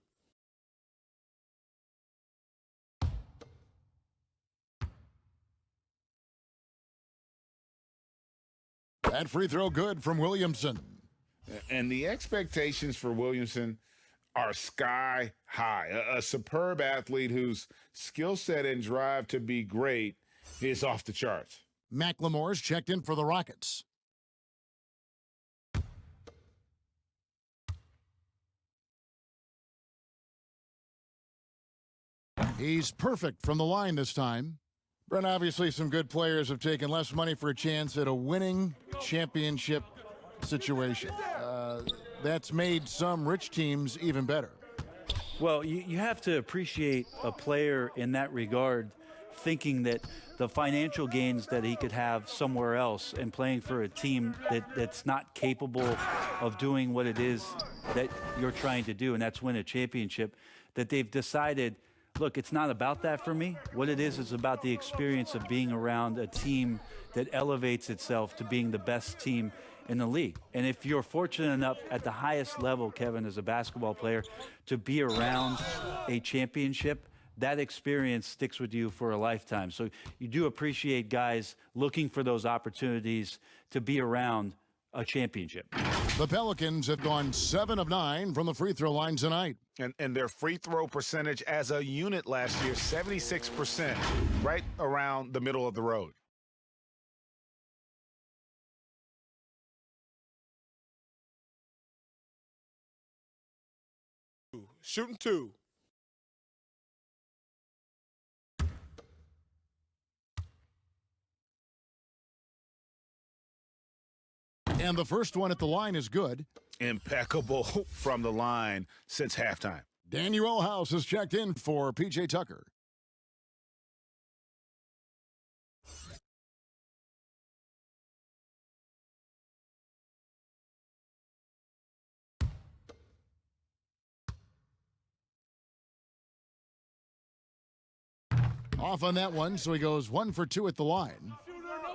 That free throw good from Williamson. And the expectations for Williamson are sky high. A superb athlete whose skill set and drive to be great is off the charts. McLemore's checked in for the Rockets. He's perfect from the line this time. Brent, obviously some good players have taken less money for a chance at a winning championship situation. That's made some rich teams even better. Well, you have to appreciate a player in that regard, thinking that the financial gains that he could have somewhere else and playing for a team that's not capable of doing what it is that you're trying to do, and that's win a championship, that they've decided, look, it's not about that for me. What it is about the experience of being around a team that elevates itself to being the best team in the league. And if you're fortunate enough at the highest level, Kevin, as a basketball player, to be around a championship, that experience sticks with you for a lifetime. So you do appreciate guys looking for those opportunities to be around a championship. The Pelicans have gone 7 of 9 from the free throw line tonight. And their free throw percentage as a unit last year, 76%, right around the middle of the road. Shooting 2. And the first one at the line is good. Impeccable from the line since halftime. Daniel House has checked in for P.J. Tucker. Off on that one, so he goes 1 for 2 at the line.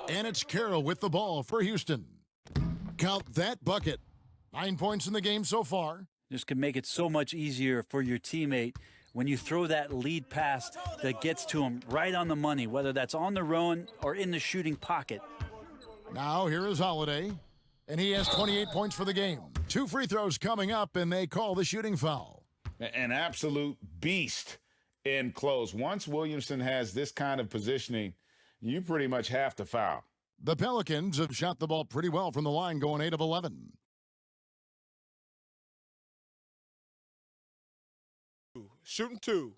And it's Carroll with the ball for Houston. Count that bucket. 9 points in the game so far. This can make it so much easier for your teammate when you throw that lead pass that gets to him right on the money, whether that's on the run or in the shooting pocket. Now here is Holiday, and he has 28 points for the game. 2 free throws coming up, and they call the shooting foul. An absolute beast in close. Once Williamson has this kind of positioning, you pretty much have to foul. The Pelicans have shot the ball pretty well from the line, going 8 of 11. Shooting 2.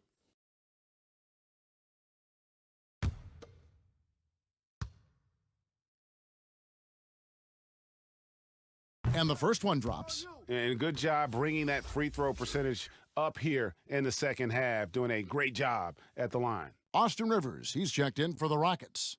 And the first one drops. And good job bringing that free throw percentage up here in the second half, doing a great job at the line. Austin Rivers, he's checked in for the Rockets.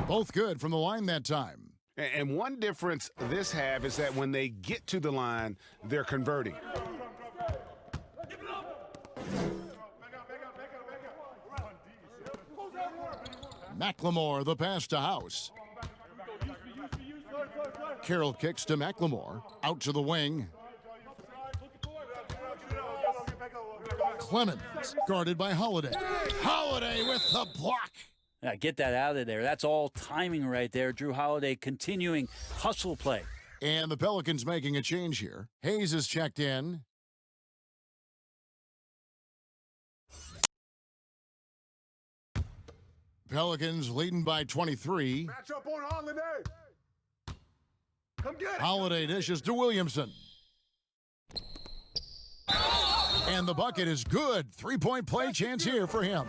Both good from the line that time. And one difference this half is that when they get to the line, they're converting. McLemore, the pass to House. Carroll kicks to McLemore. Out to the wing. Clemens, guarded by Holiday. Holiday with the block. Now get that out of there. That's all timing right there. Drew Holiday continuing hustle play. And the Pelicans making a change here. Hayes is checked in. Pelicans leading by 23. Match up on Holiday. Come get it. Holiday dishes to Williamson. And the bucket is good. 3-point play chance here for him.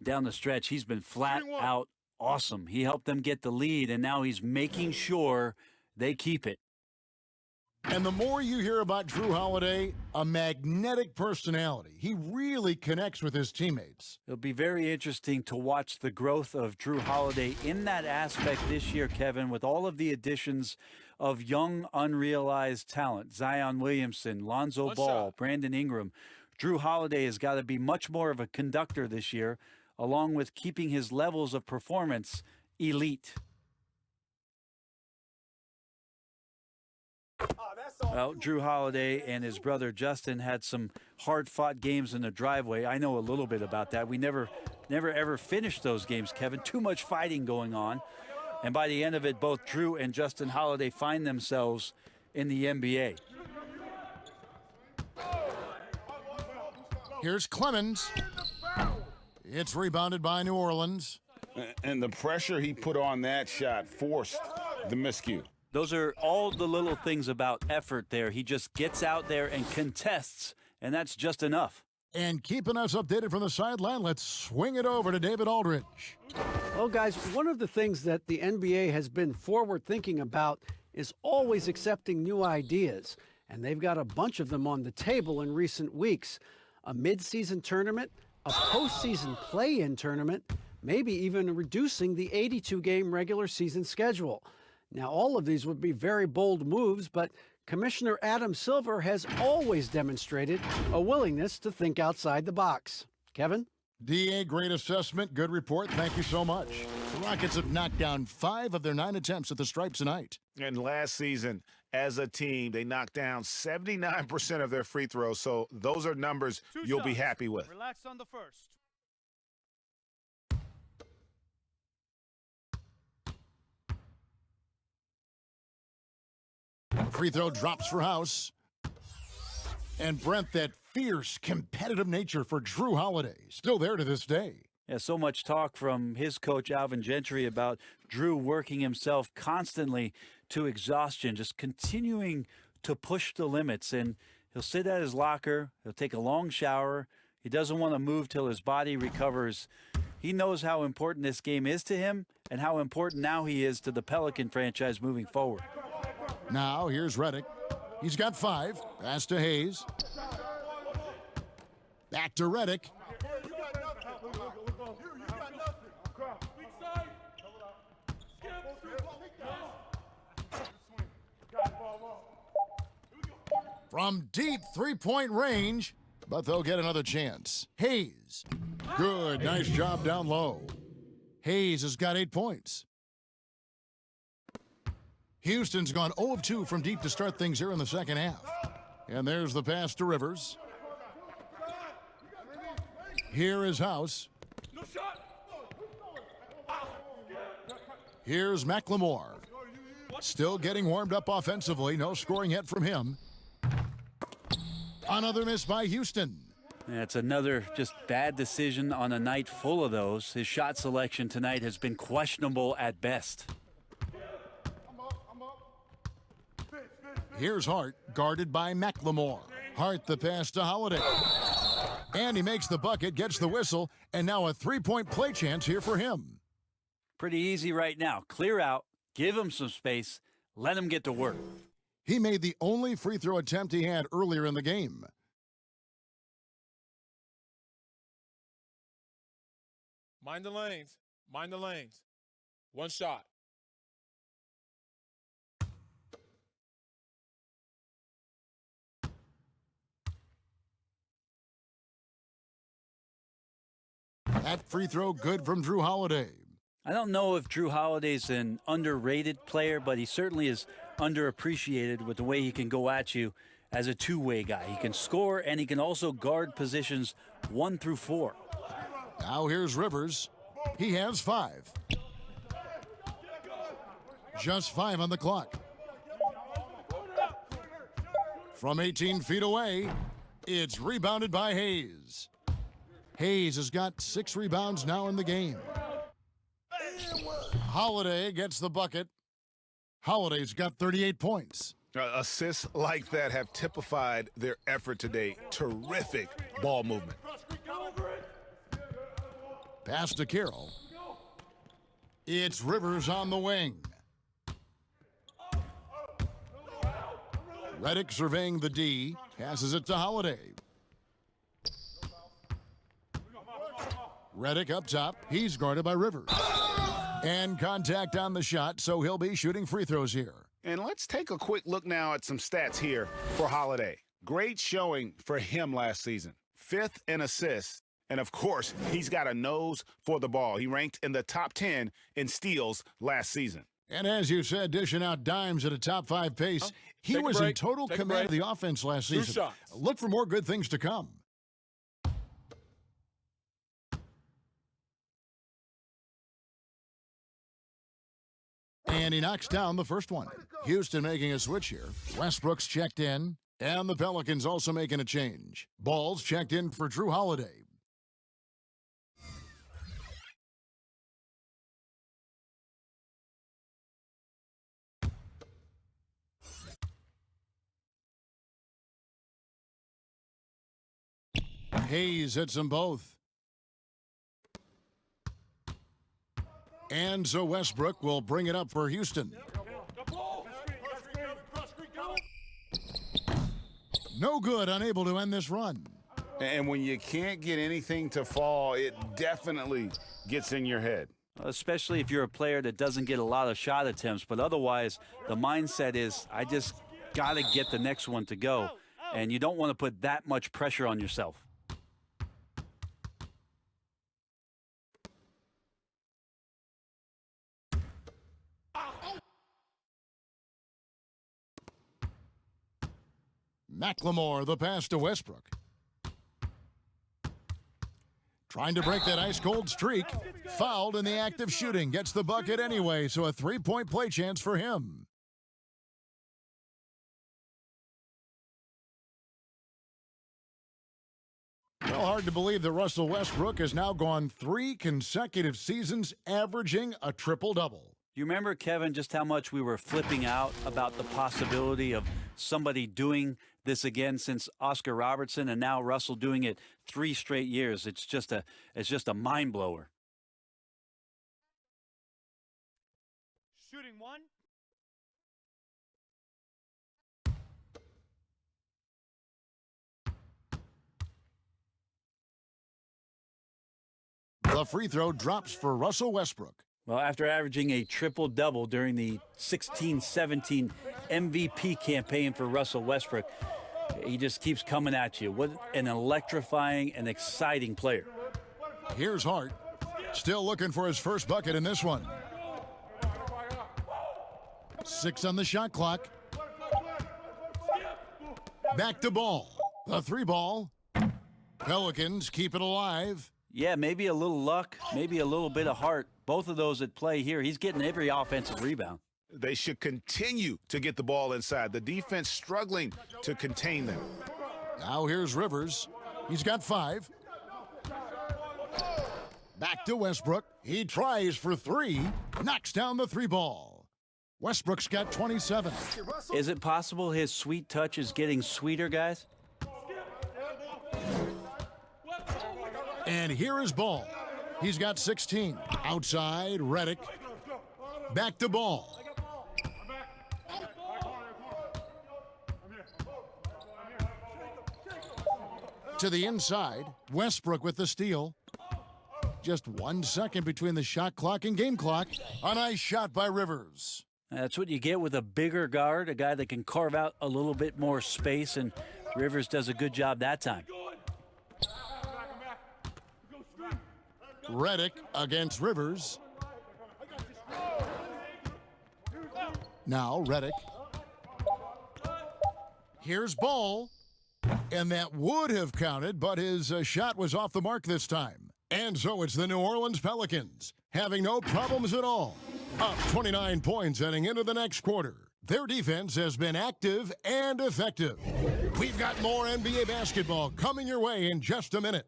Down the stretch, he's been flat out awesome. He helped them get the lead, and now he's making sure they keep it. And the more you hear about Drew Holiday, a magnetic personality. He really connects with his teammates. It'll be very interesting to watch the growth of Drew Holiday in that aspect this year, Kevin, with all of the additions of young, unrealized talent. Zion Williamson, Lonzo Ball, Brandon Ingram. Drew Holiday has got to be much more of a conductor this year, along with keeping his levels of performance elite. Well, Drew Holiday and his brother Justin had some hard-fought games in the driveway. I know a little bit about that. We never ever finished those games, Kevin. Too much fighting going on. And by the end of it, both Drew and Justin Holiday find themselves in the NBA. Here's Clemens. It's rebounded by New Orleans. And the pressure he put on that shot forced the miscue. Those are all the little things about effort there. He just gets out there and contests, and that's just enough. And keeping us updated from the sideline, let's swing it over to David Aldridge. Well, guys, one of the things that the NBA has been forward thinking about is always accepting new ideas. And they've got a bunch of them on the table in recent weeks. A mid-season tournament, a postseason play-in tournament, maybe even reducing the 82-game regular season schedule. Now, all of these would be very bold moves, but Commissioner Adam Silver has always demonstrated a willingness to think outside the box. Kevin? DA, great assessment, good report. Thank you so much. The Rockets have knocked down 5 of their 9 attempts at the stripe tonight. And last season, as a team, they knocked down 79% of their free throws. So those are numbers you'll be happy with. Relax on the first. Free throw drops for House. And Brent, that fierce, competitive nature for Drew Holiday, still there to this day. Yeah, so much talk from his coach, Alvin Gentry, about Drew working himself constantly to exhaustion, just continuing to push the limits. And he'll sit at his locker, he'll take a long shower. He doesn't want to move till his body recovers. He knows how important this game is to him and how important now he is to the Pelican franchise moving forward. Now, here's Redick. He's got 5. Pass to Hayes. Back to Redick. From deep three-point range, but they'll get another chance. Hayes. Good, nice job down low. Hayes has got 8 points. Houston's gone 0 of 2 from deep to start things here in the second half. And there's the pass to Rivers. Here is House. Here's McLemore. Still getting warmed up offensively. No scoring yet from him. Another miss by Houston. That's another just bad decision on a night full of those. His shot selection tonight has been questionable at best. Here's Hart, guarded by McLemore. Hart the pass to Holiday. And he makes the bucket, gets the whistle, and now a three-point play chance here for him. Pretty easy right now. Clear out, give him some space, let him get to work. He made the only free throw attempt he had earlier in the game. Mind the lanes. Mind the lanes. One shot. That free throw good from Drew Holiday. I don't know if Drew Holiday's an underrated player, but he certainly is underappreciated with the way he can go at you as a two-way guy. He can score, and he can also guard positions 1 through 4. Now here's Rivers. He has 5. Just 5 on the clock. From 18 feet away, it's rebounded by Hayes. Hayes has got 6 rebounds now in the game. Holiday gets the bucket. Holiday's got 38 points. Assists like that have typified their effort today. Terrific ball movement. Pass to Carroll. It's Rivers on the wing. Redick surveying the D. Passes it to Holiday. Redick up top. He's guarded by Rivers. And contact on the shot, so he'll be shooting free throws here. And let's take a quick look now at some stats here for Holiday. Great showing for him last season. 5th in assists. And, of course, he's got a nose for the ball. He ranked in the top 10 in steals last season. And as you said, dishing out dimes at a top 5 pace, he was in total command of the offense last season. Look for more good things to come. And he knocks down the first one. Houston making a switch here. Westbrook's checked in, and the Pelicans also making a change. Ball's checked in for Drew Holiday. Hayes hits them both. And so Westbrook will bring it up for Houston. No good, unable to end this run. And when you can't get anything to fall, it definitely gets in your head. Especially if you're a player that doesn't get a lot of shot attempts, but otherwise the mindset is, I just got to get the next one to go. And you don't want to put that much pressure on yourself. McLemore, the pass to Westbrook. Trying to break that ice-cold streak. Fouled in the act of shooting. Gets the bucket anyway, so a three-point play chance for him. Well, hard to believe that Russell Westbrook has now gone 3 consecutive seasons averaging a triple-double. You remember, Kevin, just how much we were flipping out about the possibility of somebody doing this again since Oscar Robertson, and now Russell doing it 3 straight years. It's just a mind blower. Shooting one. The free throw drops for Russell Westbrook. Well, after averaging a triple-double during the 16-17 MVP campaign for Russell Westbrook, he just keeps coming at you. What an electrifying and exciting player. Here's Hart. Still looking for his first bucket in this one. 6 on the shot clock. Back to Ball. The 3 ball. Pelicans keep it alive. Yeah, maybe a little luck, maybe a little bit of heart. Both of those at play here. He's getting every offensive rebound. They should continue to get the ball inside. The defense struggling to contain them. Now here's Rivers. He's got 5. Back to Westbrook. He tries for 3. Knocks down the 3 ball. Westbrook's got 27. Is it possible his sweet touch is getting sweeter, guys? And here is Ball. He's got 16. Outside, Redick. Back to Ball. To the inside, Westbrook with the steal. Just 1 second between the shot clock and game clock. A nice shot by Rivers. That's what you get with a bigger guard, a guy that can carve out a little bit more space, and Rivers does a good job that time. Redick against Rivers. Now Redick. Here's Ball. And that would have counted, but his shot was off the mark this time. And so it's the New Orleans Pelicans, having no problems at all. Up 29 points heading into the next quarter. Their defense has been active and effective. We've got more NBA basketball coming your way in just a minute.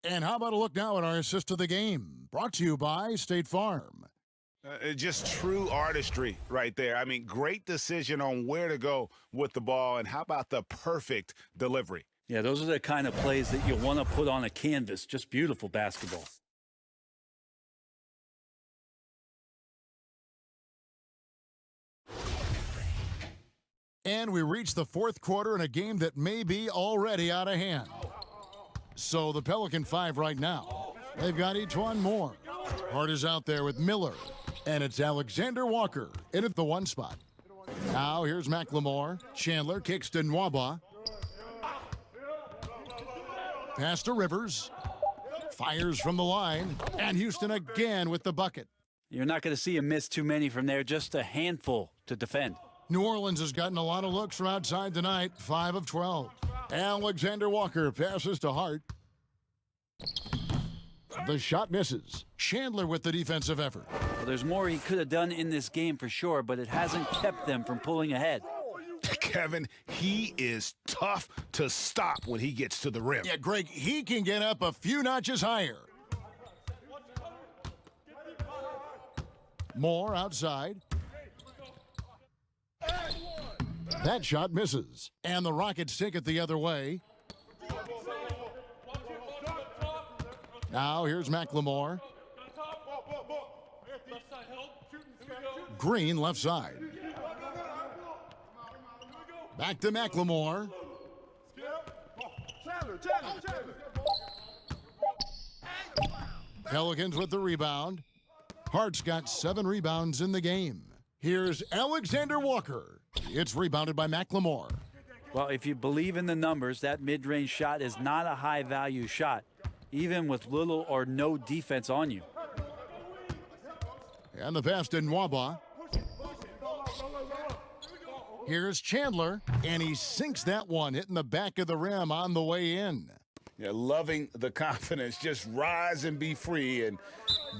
And how about a look now at our assist of the game, brought to you by State Farm. Just true artistry right there. I mean, great decision on where to go with the ball, and how about the perfect delivery? Yeah, those are the kind of plays that you want to put on a canvas. Just beautiful basketball. And we reach the 4th quarter in a game that may be already out of hand. So the Pelican 5 right now. They've got each one more. Hart is out there with Miller. And it's Alexander Walker in at the 1 spot. Now here's McLemore. Chandler kicks to Nwaba. Pass to Rivers. Fires from the line. And Houston again with the bucket. You're not going to see him miss too many from there. Just a handful to defend. New Orleans has gotten a lot of looks from outside tonight. 5 of 12. Alexander Walker passes to Hart. The shot misses. Chandler with the defensive effort. Well, there's more he could have done in this game for sure, but it hasn't kept them from pulling ahead. Kevin, he is tough to stop when he gets to the rim. Yeah, Greg, he can get up a few notches higher. Moore outside. That shot misses. And the Rockets take it the other way. Now here's McLemore. Green left side. Back to McLemore. Pelicans with the rebound. Hart's got 7 rebounds in the game. Here's Alexander Walker. It's rebounded by McLemore. Well, if you believe in the numbers, that mid-range shot is not a high-value shot, even with little or no defense on you. And the pass to Nwaba. Here's Chandler, and he sinks that one, hitting the back of the rim on the way in. Yeah, loving the confidence. Just rise and be free, and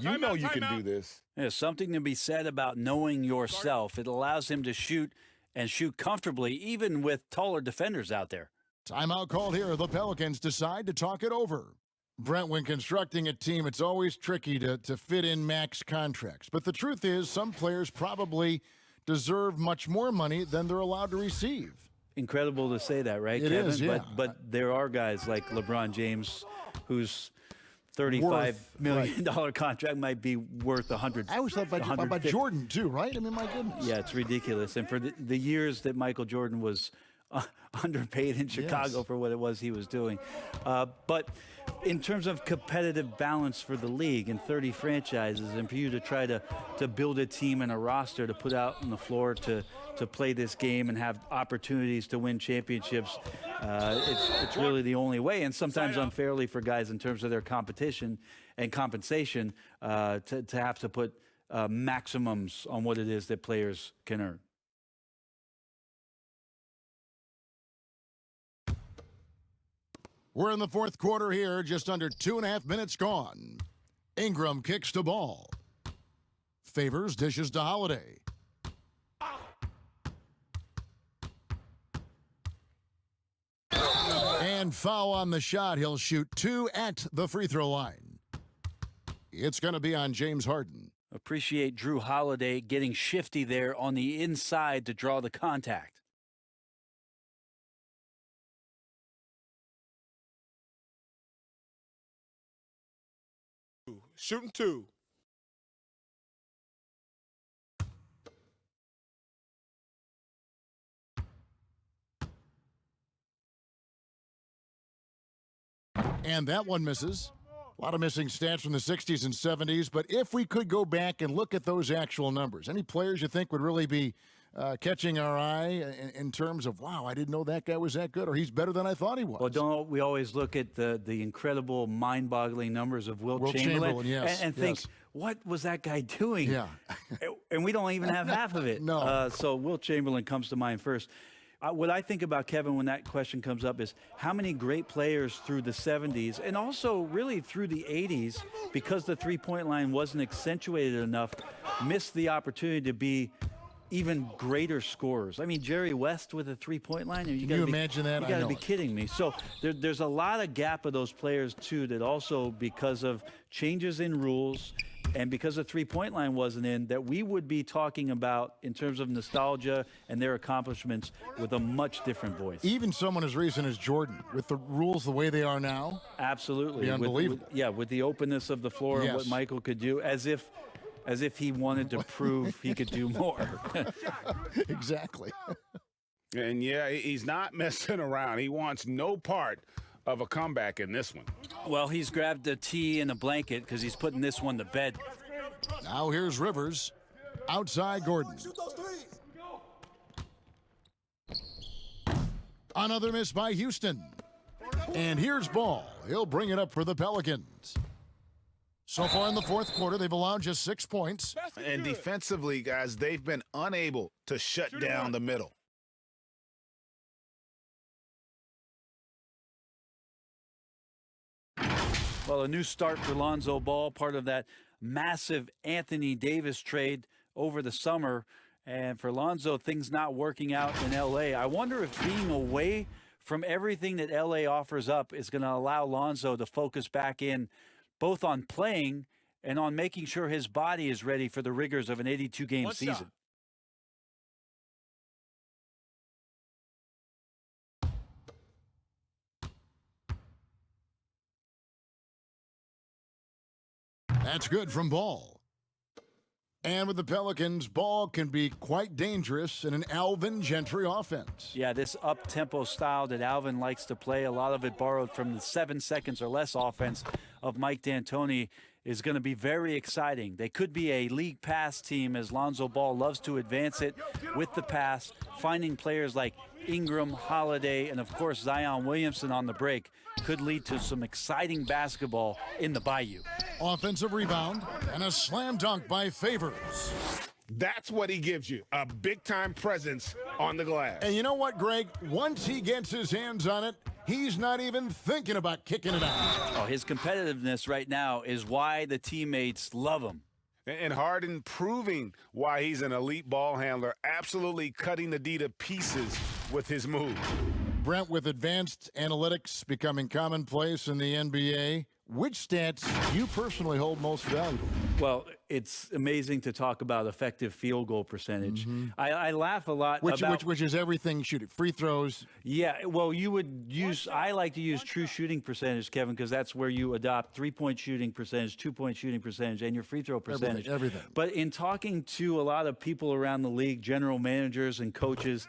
you know you can do this. There's something to be said about knowing yourself. It allows him to shoot and shoot comfortably, even with taller defenders out there. Timeout called here. The Pelicans decide to talk it over. Brent, when constructing a team, it's always tricky to fit in max contracts. But the truth is, some players probably deserve much more money than they're allowed to receive. Incredible to say that, right, It Kevin? is, yeah. But there are guys like LeBron James, whose $35 million contract might be worth 100. I always thought about Jordan, too, right? I mean, my goodness. Yeah, it's ridiculous. And for the years that Michael Jordan was underpaid in Chicago for what it was he was doing. But in terms of competitive balance for the league and 30 franchises, and for you to try to build a team and a roster to put out on the floor to play this game and have opportunities to win championships, it's really the only way. And sometimes unfairly for guys in terms of their competition and compensation to have to put maximums on what it is that players can earn. We're in the fourth quarter here, just under 2.5 minutes gone. Ingram kicks the ball. Favors dishes to Holiday. And foul on the shot. He'll shoot 2 at the free throw line. It's going to be on James Harden. Appreciate Drew Holiday getting shifty there on the inside to draw the contact. Shooting 2. And that one misses. A lot of missing stats from the 60s and 70s, but if we could go back and look at those actual numbers, any players you think would really be catching our eye in terms of, wow, I didn't know that guy was that good, or he's better than I thought he was? Well, don't we always look at the incredible, mind-boggling numbers of Wilt Chamberlain yes, and think, what was that guy doing? Yeah. And we don't even have half of it. No. So Wilt Chamberlain comes to mind first. What I think about, Kevin, when that question comes up is how many great players through the 70s and also really through the 80s, because the three-point line wasn't accentuated enough, missed the opportunity to be even greater scorers. I mean, Jerry West with a three-point line. Can you imagine that? You got to be kidding me. So there's a lot of gap of those players, too, that also because of changes in rules and because the three-point line wasn't in, that we would be talking about in terms of nostalgia and their accomplishments with a much different voice. Even someone as recent as Jordan, with the rules the way they are now. Absolutely. Be unbelievable. With the openness of the floor and what Michael could do, as if he wanted to prove he could do more. Exactly. And he's not messing around. He wants no part of a comeback in this one. Well, he's grabbed a tee and a blanket because he's putting this one to bed. Now here's Rivers. Outside Gordon. Another miss by Houston. And here's Ball. He'll bring it up for the Pelicans. So far in the fourth quarter, they've allowed just 6 points. And defensively, guys, they've been unable to shut down the middle. Well, a new start for Lonzo Ball, part of that massive Anthony Davis trade over the summer. And for Lonzo, things not working out in L.A. I wonder if being away from everything that L.A. offers up is going to allow Lonzo to focus back in both on playing and on making sure his body is ready for the rigors of an 82-game season. That's good from Ball. And with the Pelicans, ball can be quite dangerous in an Alvin Gentry offense. Yeah, this up-tempo style that Alvin likes to play, a lot of it borrowed from the 7 seconds or less offense of Mike D'Antoni, is going to be very exciting. They could be a league pass team as Lonzo Ball loves to advance it with the pass, finding players like Ingram, Holiday, and of course Zion Williamson on the break could lead to some exciting basketball in the Bayou. Offensive rebound and a slam dunk by Favors. That's what he gives you, a big-time presence on the glass. And you know what, Greg? Once he gets his hands on it, he's not even thinking about kicking it out. Oh, his competitiveness right now is why the teammates love him. And Harden proving why he's an elite ball handler, absolutely cutting the D to pieces with his move. Brent, with advanced analytics becoming commonplace in the NBA, which stats do you personally hold most valuable? Well, it's amazing to talk about effective field goal percentage. I laugh a lot about... Which is everything shooting. Free throws. Yeah, well, you would use... I like to use true shooting percentage, Kevin, because that's where you adopt three-point shooting percentage, two-point shooting percentage, and your free throw percentage. Everything. But in talking to a lot of people around the league, general managers and coaches,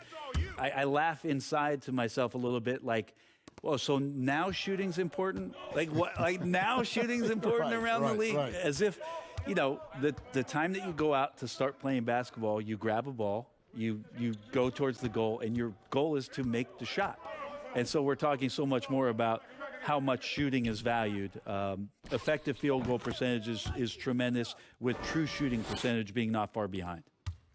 I laugh inside to myself a little bit like, well, so now shooting's important? Like what? Like now shooting's important around the league? Right. As if, you know, the time that you go out to start playing basketball, you grab a ball, you go towards the goal, and your goal is to make the shot. And so we're talking so much more about how much shooting is valued. Effective field goal percentage is tremendous, with true shooting percentage being not far behind.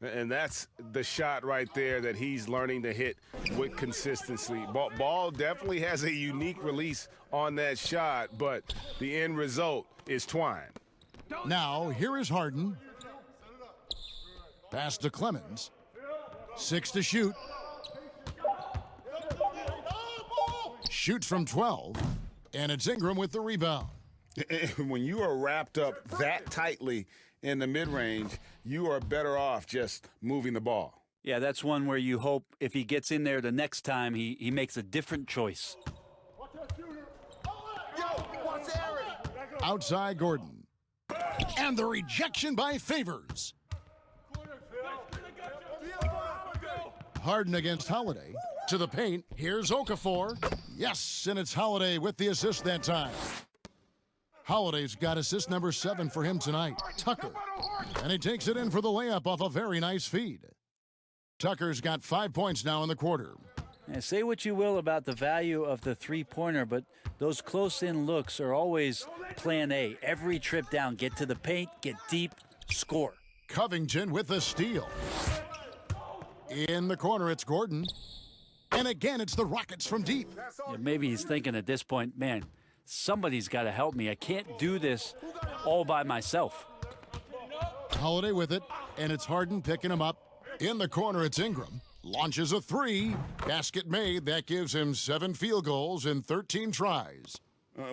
And that's the shot right there that he's learning to hit with consistency. Ball definitely has a unique release on that shot, but the end result is twine. Now, here is Harden. Pass to Clemens. 6 to shoot. Shoots from 12, and it's Ingram with the rebound. When you are wrapped up that tightly in the mid-range, you are better off just moving the ball. Yeah, that's one where you hope if he gets in there the next time, he makes a different choice. Outside Gordon. And the rejection by Favors. Harden against Holiday. To the paint. Here's Okafor. Yes, and it's Holiday with the assist that time. Holiday's got assist number 7 for him tonight. Tucker. And he takes it in for the layup off a very nice feed. Tucker's got 5 points now in the quarter. Now, say what you will about the value of the three-pointer, but those close-in looks are always plan A. Every trip down, get to the paint, get deep, score. Covington with the steal. In the corner, it's Gordon. And again, it's the Rockets from deep. Yeah, maybe he's thinking at this point, man, somebody's got to help me. I can't do this all by myself. Holiday with it, and it's Harden picking him up. In the corner, it's Ingram. Launches a 3. Basket made. That gives him 7 field goals in 13 tries.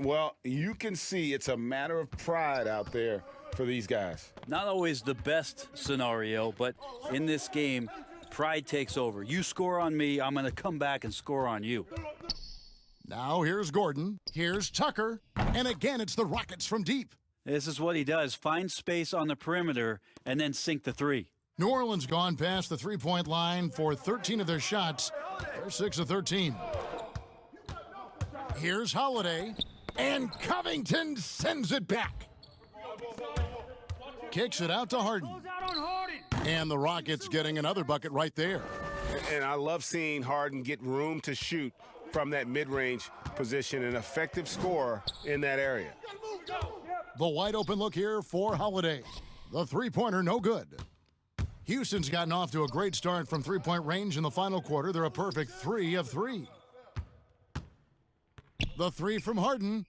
Well, you can see it's a matter of pride out there for these guys. Not always the best scenario, but in this game, pride takes over. You score on me, I'm going to come back and score on you. Now here's Gordon. Here's Tucker. And again, it's the Rockets from deep. This is what he does. Find space on the perimeter and then sink the 3. New Orleans gone past the three-point line for 13 of their shots. They're 6 of 13. Here's Holiday. And Covington sends it back. Kicks it out to Harden. And the Rockets getting another bucket right there. And I love seeing Harden get room to shoot from that mid-range position, an effective scorer in that area. The wide open look here for Holiday. The three-pointer no good. Houston's gotten off to a great start from three-point range in the final quarter. They're a perfect 3 of 3. The 3 from Harden.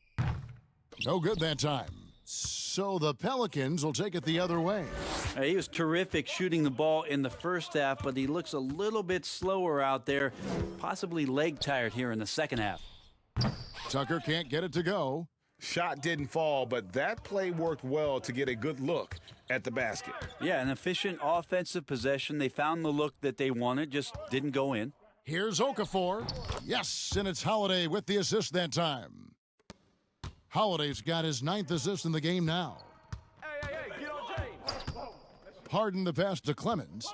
No good that time. So the Pelicans will take it the other way. He was terrific shooting the ball in the first half, but he looks a little bit slower out there, possibly leg tired here in the second half. Tucker can't get it to go. Shot didn't fall, but that play worked well to get a good look at the basket. Yeah, an efficient offensive possession. They found the look that they wanted, just didn't go in. Here's Okafor. Yes, and it's Holiday with the assist that time. Holiday's got his 9th assist in the game now. Harden the pass to Clemens.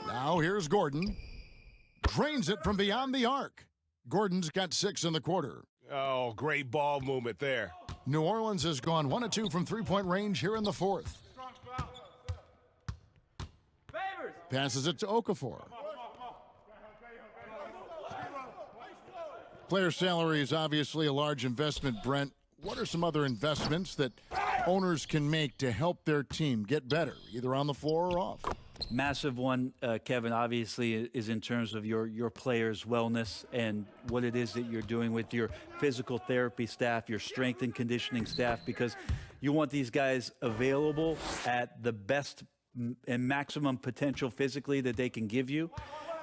Now here's Gordon. Drains it from beyond the arc. Gordon's got 6 in the quarter. Oh, great ball movement there. New Orleans has gone 1 of 2 from three-point range here in the fourth. Passes it to Okafor. Player salary is obviously a large investment, Brent. What are some other investments that owners can make to help their team get better, either on the floor or off? Massive one, Kevin, obviously, is in terms of your players' wellness and what it is that you're doing with your physical therapy staff, your strength and conditioning staff, because you want these guys available at the best and maximum potential physically that they can give you.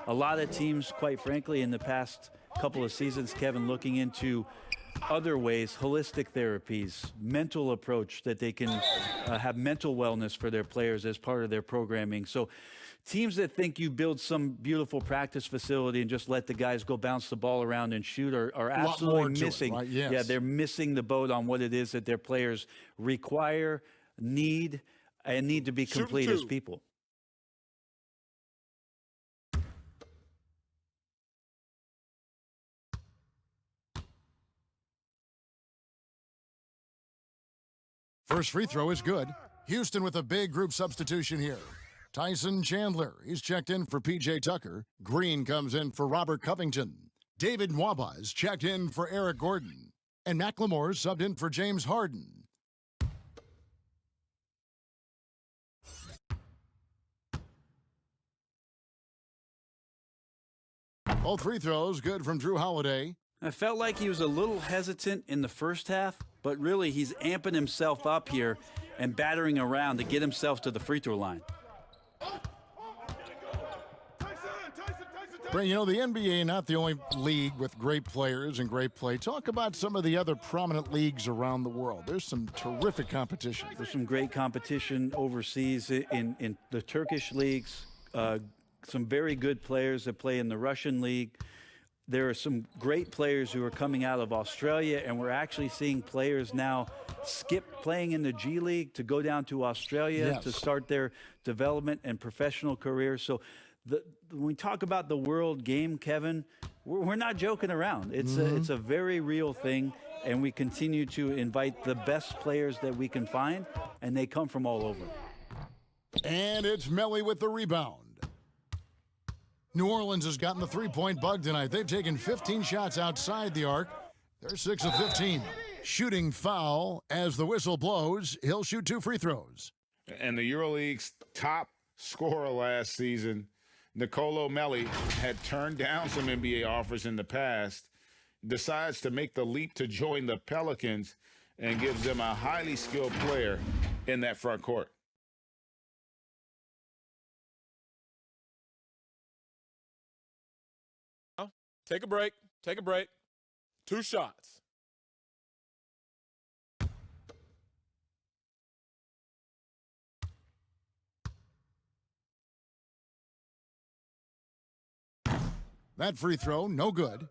A lot of teams, quite frankly, in the past couple of seasons, Kevin, looking into other ways, holistic therapies, mental approach that they can have mental wellness for their players as part of their programming. So teams that think you build some beautiful practice facility and just let the guys go bounce the ball around and shoot are absolutely missing. Right? Yes. Yeah, they're missing the boat on what it is that their players require, need, and need to be complete as people. First free throw is good. Houston with a big group substitution here. Tyson Chandler, he's checked in for P.J. Tucker. Green comes in for Robert Covington. David Nwaba is checked in for Eric Gordon. And McLemore subbed in for James Harden. Both free throws good from Drew Holiday. I felt like he was a little hesitant in the first half, but really he's amping himself up here and battering around to get himself to the free throw line. Brent, you know, the NBA not the only league with great players and great play. Talk about some of the other prominent leagues around the world. There's some terrific competition. There's some great competition overseas in the Turkish leagues, some very good players that play in the Russian league. There are some great players who are coming out of Australia, and we're actually seeing players now skip playing in the G League to go down to Australia to start their development and professional careers. So when we talk about the world game, Kevin, we're not joking around. It's a very real thing, and we continue to invite the best players that we can find, and they come from all over. And it's Melly with the rebound. New Orleans has gotten the three-point bug tonight. They've taken 15 shots outside the arc. They're 6 of 15. Shooting foul as the whistle blows. He'll shoot 2 free throws. And the EuroLeague's top scorer last season, Nicolo Melli, had turned down some NBA offers in the past, decides to make the leap to join the Pelicans and gives them a highly skilled player in that front court. Take a break. Take a break. 2 shots. That free throw, no good.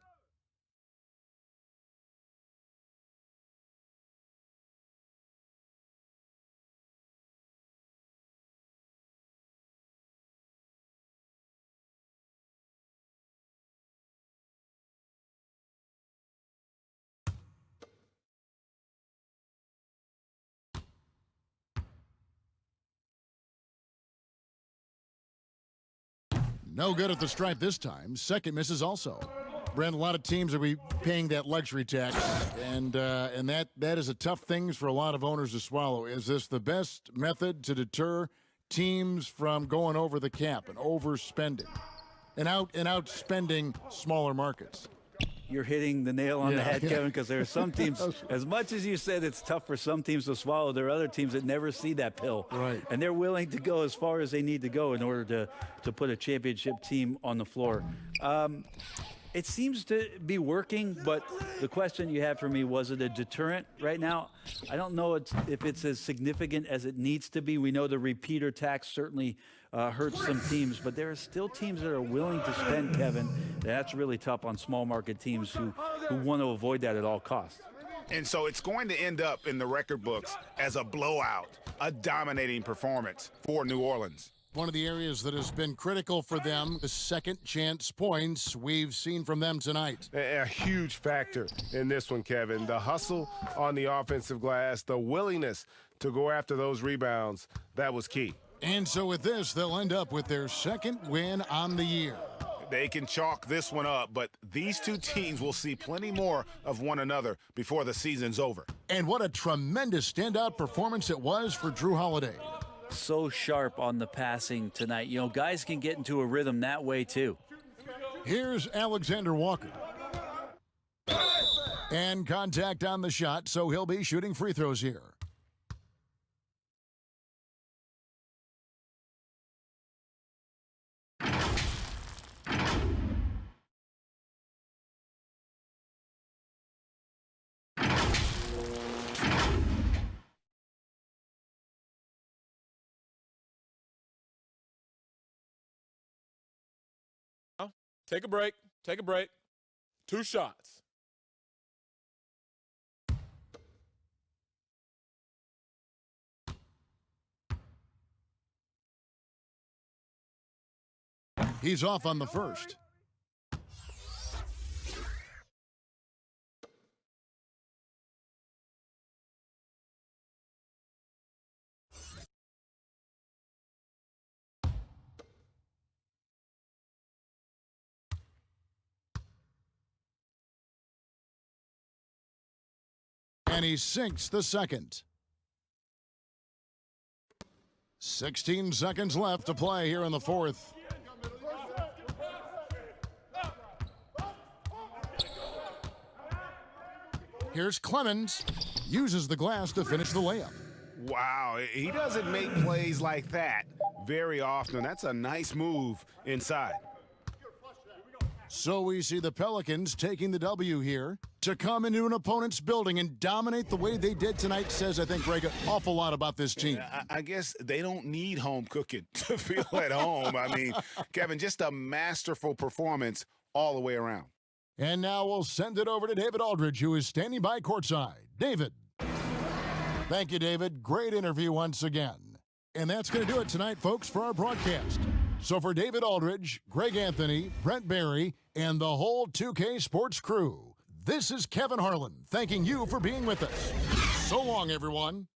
No good at the stripe this time. Second misses also. Brent, a lot of teams are paying that luxury tax, and that is a tough thing for a lot of owners to swallow. Is this the best method to deter teams from going over the cap and overspending and outspending smaller markets? You're hitting the nail on the head, Kevin, because there are some teams, as much as you said it's tough for some teams to swallow, there are other teams that never see that pill. Right. And they're willing to go as far as they need to go in order to put a championship team on the floor. It seems to be working, but the question you had for me, was it a deterrent right now? I don't know if it's as significant as it needs to be. We know the repeater tax certainly hurts some teams, but there are still teams that are willing to spend, Kevin. That's really tough on small market teams who want to avoid that at all costs. And so it's going to end up in the record books as a blowout a dominating performance for New Orleans. One of the areas that has been critical for them, the second chance points we've seen from them tonight. A huge factor in this one, Kevin. The hustle on the offensive glass, the willingness to go after those rebounds, that was key. And so with this, they'll end up with their second win on the year. They can chalk this one up, but these two teams will see plenty more of one another before the season's over. And what a tremendous standout performance it was for Drew Holiday. So sharp on the passing tonight. You know, guys can get into a rhythm that way too. Here's Alexander Walker. And contact on the shot, so he'll be shooting free throws here. Take a break. Take a break. 2 shots. He's off on the first. And he sinks the second. 16 seconds left to play here in the fourth. Here's Clemens. Uses the glass to finish the layup. Wow, he doesn't make plays like that very often. That's a nice move inside. So we see the Pelicans taking the W here. To come into an opponent's building and dominate the way they did tonight says, I think, Greg, an awful lot about this team. I guess they don't need home cooking to feel at home. I mean, Kevin, just a masterful performance all the way around. And now we'll send it over to David Aldridge, who is standing by courtside. David. Thank you, David. Great interview once again. And that's going to do it tonight, folks, for our broadcast. So for David Aldridge, Greg Anthony, Brent Barry, and the whole 2K Sports crew, this is Kevin Harlan thanking you for being with us. So long, everyone.